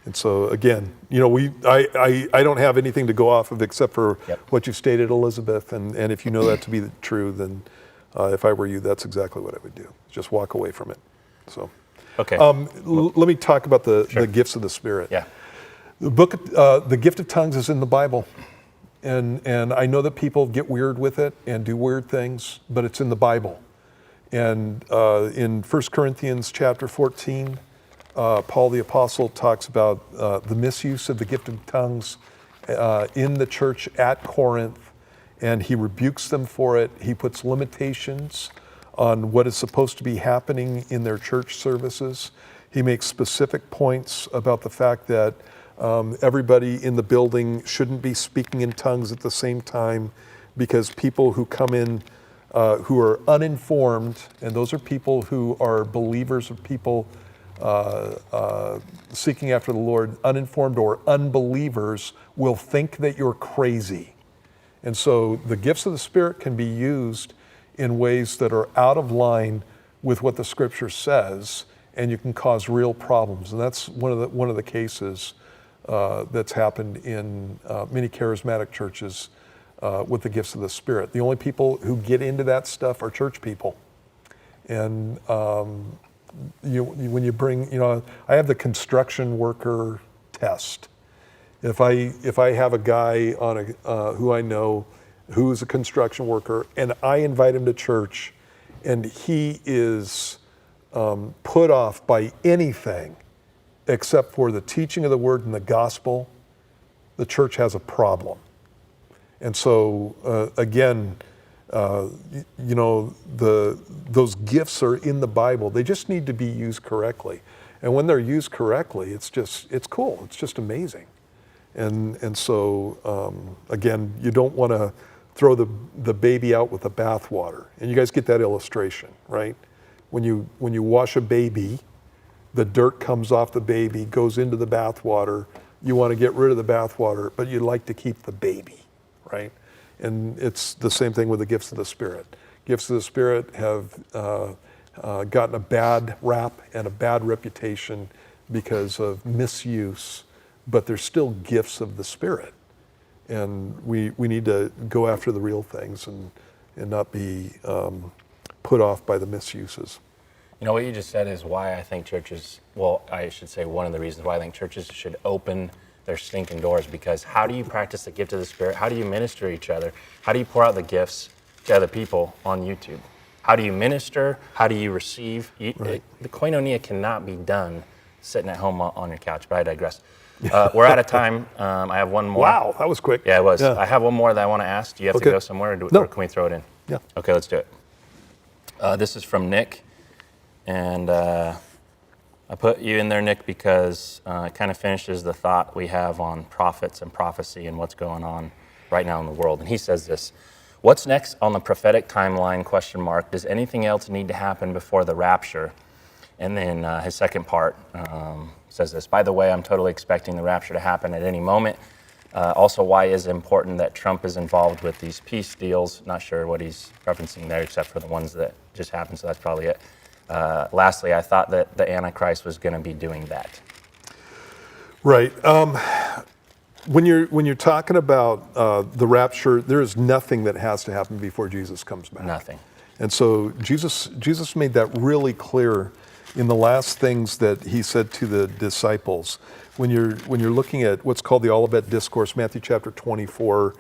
And so again, I don't have anything to go off of except for what you've stated, Elizabeth. And if you know that to be true, then if I were you, that's exactly what I would do. Just walk away from it. So,
okay.
Let me talk about the gifts of the Spirit.
Yeah.
The book, the gift of tongues is in the Bible. And I know that people get weird with it and do weird things, but it's in the Bible. And in 1 Corinthians chapter 14, Paul the Apostle talks about the misuse of the gift of tongues in the church at Corinth, and he rebukes them for it. He puts limitations on what is supposed to be happening in their church services. He makes specific points about the fact that everybody in the building shouldn't be speaking in tongues at the same time, because people who come in who are uninformed, and those are people who are believers or people seeking after the Lord, uninformed or unbelievers will think that you're crazy. And so the gifts of the Spirit can be used in ways that are out of line with what the Scripture says, and you can cause real problems. And that's one of the cases that's happened in many charismatic churches with the gifts of the Spirit. The only people who get into that stuff are church people. And when you bring, I have the construction worker test. If I have a guy on who I know who's a construction worker, and I invite him to church, and he is put off by anything except for the teaching of the word and the gospel, the church has a problem. And so again, those gifts are in the Bible. They just need to be used correctly. And when they're used correctly, it's cool. It's just amazing. And so again, you don't want to throw the baby out with the bathwater. And you guys get that illustration, right? When you wash a baby, the dirt comes off the baby, goes into the bathwater. You want to get rid of the bathwater, but you like to keep the baby, right? And it's the same thing with the gifts of the Spirit. Gifts of the Spirit have gotten a bad rap and a bad reputation because of misuse, but they're still gifts of the Spirit. And we need to go after the real things and not be put off by the misuses.
What you just said is why I think churches, I should say one of the reasons why I think churches should open their stinking doors, because how do you practice the gift of the Spirit? How do you minister each other? How do you pour out the gifts to other people on YouTube? How do you minister? How do you receive?
Right.
The koinonia cannot be done sitting at home on your couch, but I digress. We're out of time. I have one more.
Wow, that was quick.
Yeah, it was.
Yeah.
I have one more that I want to ask. Do you have to
Okay.
go somewhere, or,
No.
or can we throw it in?
Yeah.
Okay, let's do it. This is from Nick, and I put you in there, Nick, because it kind of finishes the thought we have on prophets and prophecy and what's going on right now in the world. And he says this: what's next on the prophetic timeline, question mark? Does anything else need to happen before the rapture? And then his second part says this: by the way, I'm totally expecting the rapture to happen at any moment. Also, why is it important that Trump is involved with these peace deals? Not sure what he's referencing there, except for the ones that just happened, so that's probably it. Lastly, I thought that the Antichrist was going to be doing that.
Right. When you're talking about the rapture, there is nothing that has to happen before Jesus comes back.
Nothing.
And so Jesus made that really clear in the last things that he said to the disciples. When you're looking at what's called the Olivet Discourse, Matthew chapter 24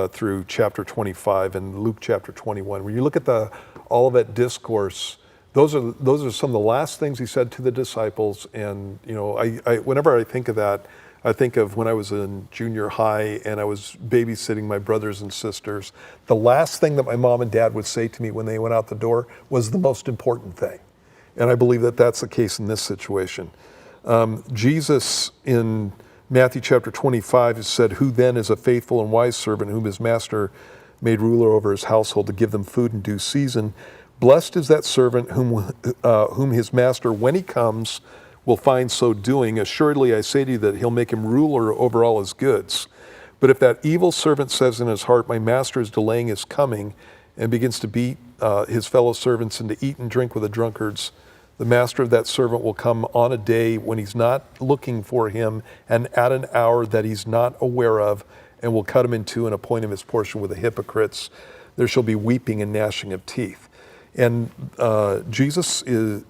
through chapter 25 and Luke chapter 21, when you look at the Olivet Discourse, those are some of the last things he said to the disciples. And I whenever I think of that, I think of when I was in junior high and I was babysitting my brothers and sisters. The last thing that my mom and dad would say to me when they went out the door was the most important thing. And I believe that that's the case in this situation. Jesus in Matthew chapter 25 has said, "Who then is a faithful and wise servant whom his master made ruler over his household to give them food in due season? Blessed is that servant whom his master, when he comes, will find so doing. Assuredly, I say to you that he'll make him ruler over all his goods. But if that evil servant says in his heart, my master is delaying his coming, and begins to beat his fellow servants and to eat and drink with the drunkards, the master of that servant will come on a day when he's not looking for him and at an hour that he's not aware of, and will cut him in two and appoint him his portion with the hypocrites. There shall be weeping and gnashing of teeth." And Jesus is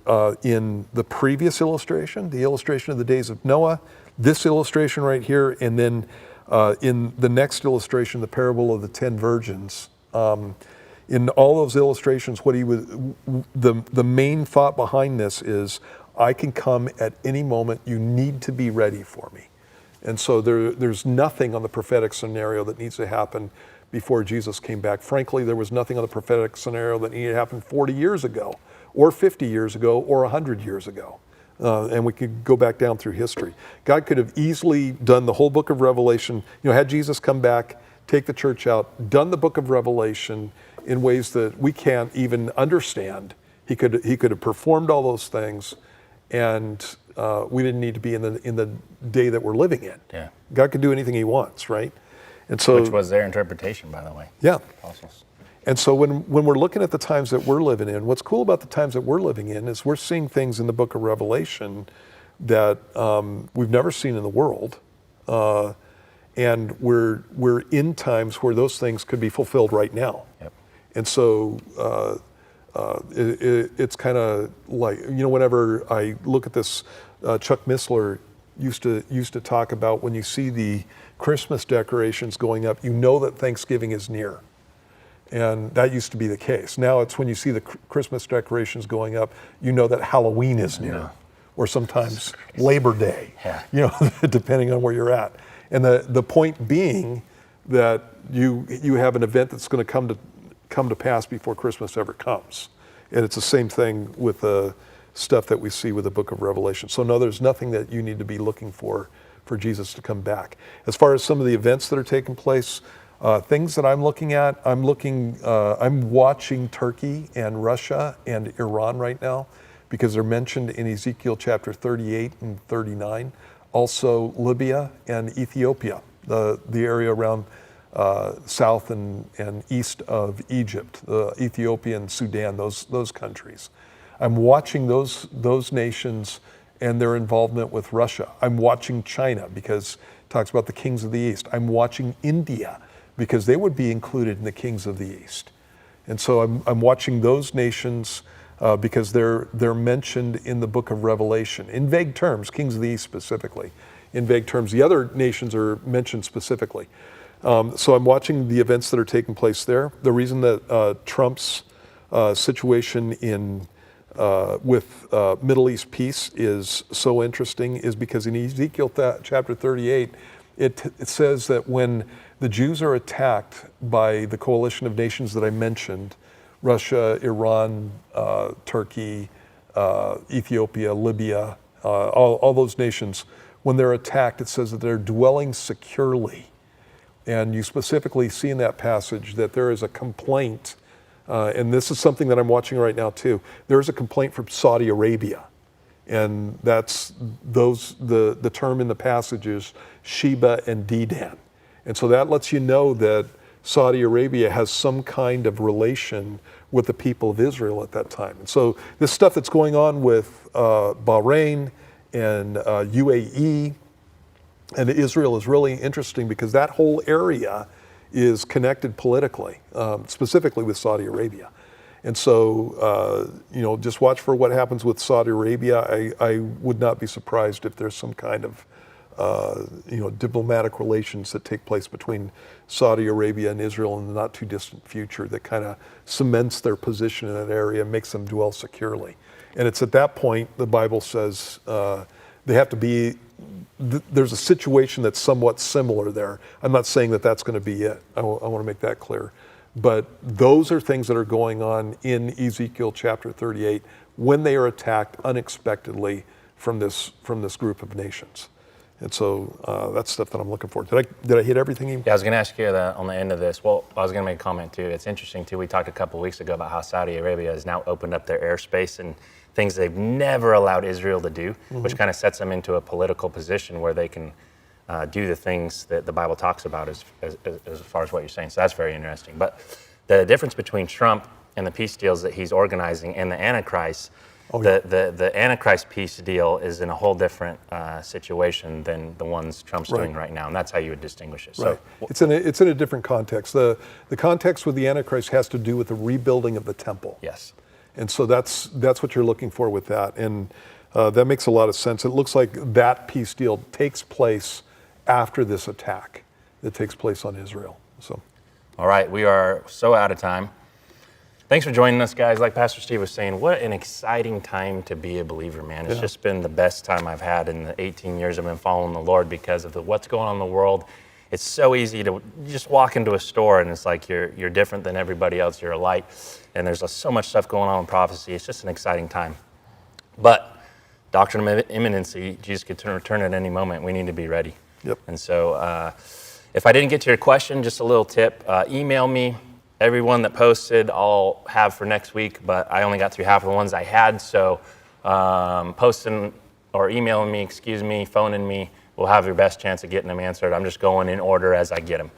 in the previous illustration, the illustration of the days of Noah, this illustration right here, and then in the next illustration, the parable of the 10 virgins. In all those illustrations, the main thought behind this is, I can come at any moment. You need to be ready for me. And so there's nothing on the prophetic scenario that needs to happen before Jesus came back. Frankly, there was nothing on the prophetic scenario that needed to happen 40 years ago, or 50 years ago, or 100 years ago. And we could go back down through history. God could have easily done the whole book of Revelation, had Jesus come back, take the church out, done the book of Revelation in ways that we can't even understand. He could have performed all those things, and we didn't need to be in the day that we're living in.
Yeah.
God can do anything he wants, right? And so,
which was their interpretation, by the way.
Yeah.
Apostles.
And so when we're looking at the times that we're living in, what's cool about the times that we're living in is we're seeing things in the book of Revelation that we've never seen in the world. And we're in times where those things could be fulfilled right now.
Yep.
And so it's kind of like, whenever I look at this, Chuck Missler used to talk about, when you see the Christmas decorations going up, you know that Thanksgiving is near. And that used to be the case. Now it's when you see the Christmas decorations going up, you know that Halloween is near, or sometimes Labor Day, depending on where you're at. And the point being that you have an event that's going to come to pass before Christmas ever comes. And it's the same thing with the stuff that we see with the book of Revelation. So no, there's nothing that you need to be looking for Jesus to come back. As far as some of the events that are taking place, things that I'm looking at, I'm watching Turkey and Russia and Iran right now, because they're mentioned in Ezekiel chapter 38 and 39. Also Libya and Ethiopia, the area around south and east of Egypt, Ethiopia and Sudan, those countries. I'm watching those nations and their involvement with Russia. I'm watching China, because it talks about the kings of the East. I'm watching India, because they would be included in the kings of the East. And so I'm watching those nations because they're mentioned in the book of Revelation, in vague terms, kings of the East specifically. In vague terms, the other nations are mentioned specifically. So I'm watching the events that are taking place there. The reason that Trump's situation in Middle East peace is so interesting is because in Ezekiel chapter 38, it says that when the Jews are attacked by the coalition of nations that I mentioned, Russia, Iran, Turkey, Ethiopia, Libya, all those nations, when they're attacked, it says that they're dwelling securely. And you specifically see in that passage that there is a complaint, and this is something that I'm watching right now too. There is a complaint from Saudi Arabia, and that's the term in the passage is Sheba and Dedan. And so that lets you know that Saudi Arabia has some kind of relation with the people of Israel at that time. And so this stuff that's going on with Bahrain and UAE and Israel is really interesting because that whole area is connected politically, specifically with Saudi Arabia. And so, just watch for what happens with Saudi Arabia. I would not be surprised if there's some kind of diplomatic relations that take place between Saudi Arabia and Israel in the not too distant future that kind of cements their position in that area and makes them dwell securely. And it's at that point, the Bible says, they have to be, there's a situation that's somewhat similar there. I'm not saying that that's going to be it. I want to make that clear. But those are things that are going on in Ezekiel chapter 38 when they are attacked unexpectedly from this group of nations. And so that's stuff that I'm looking for. Did I hit everything?
Yeah, I was going to ask you that on the end of this. Well, I was going to make a comment too. It's interesting too. We talked a couple of weeks ago about how Saudi Arabia has now opened up their airspace and things they've never allowed Israel to do, which kind of sets them into a political position where they can do the things that the Bible talks about as far as what you're saying. So that's very interesting. But the difference between Trump and the peace deals that he's organizing and the Antichrist, the Antichrist peace deal is in a whole different situation than the ones Trump's doing right now, and that's how you would distinguish it. So,
it's in a different context. The context with the Antichrist has to do with the rebuilding of the temple.
Yes.
And so that's what you're looking for with that, and that makes a lot of sense. It looks like that peace deal takes place after this attack that takes place on Israel. So,
all right, we are so out of time. Thanks for joining us, guys. Like Pastor Steve was saying, what an exciting time to be a believer, man. It's just been the best time I've had in the 18 years I've been following the Lord because of what's going on in the world. It's so easy to just walk into a store and it's like you're different than everybody else. You're a light. And there's so much stuff going on in prophecy. It's just an exciting time. But doctrine of imminency, Jesus could return at any moment. We need to be ready.
Yep.
And so if I didn't get to your question, just a little tip, email me. Everyone that posted, I'll have for next week, but I only got through half of the ones I had. So posting or emailing me, phoning me, will have your best chance of getting them answered. I'm just going in order as I get them.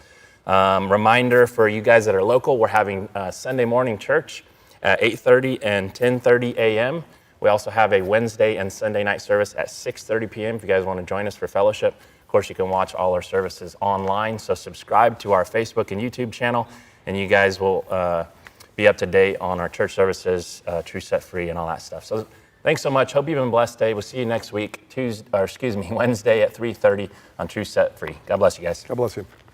Reminder for you guys that are local, we're having Sunday morning church at 8:30 and 10:30 a.m. We also have a Wednesday and Sunday night service at 6:30 p.m. if you guys want to join us for fellowship. Of course, you can watch all our services online, so subscribe to our Facebook and YouTube channel, and you guys will be up to date on our church services, True Set Free, and all that stuff. So thanks so much. Hope you have a blessed day. We'll see you next week, Wednesday at 3:30 on True Set Free. God bless you guys.
God bless you.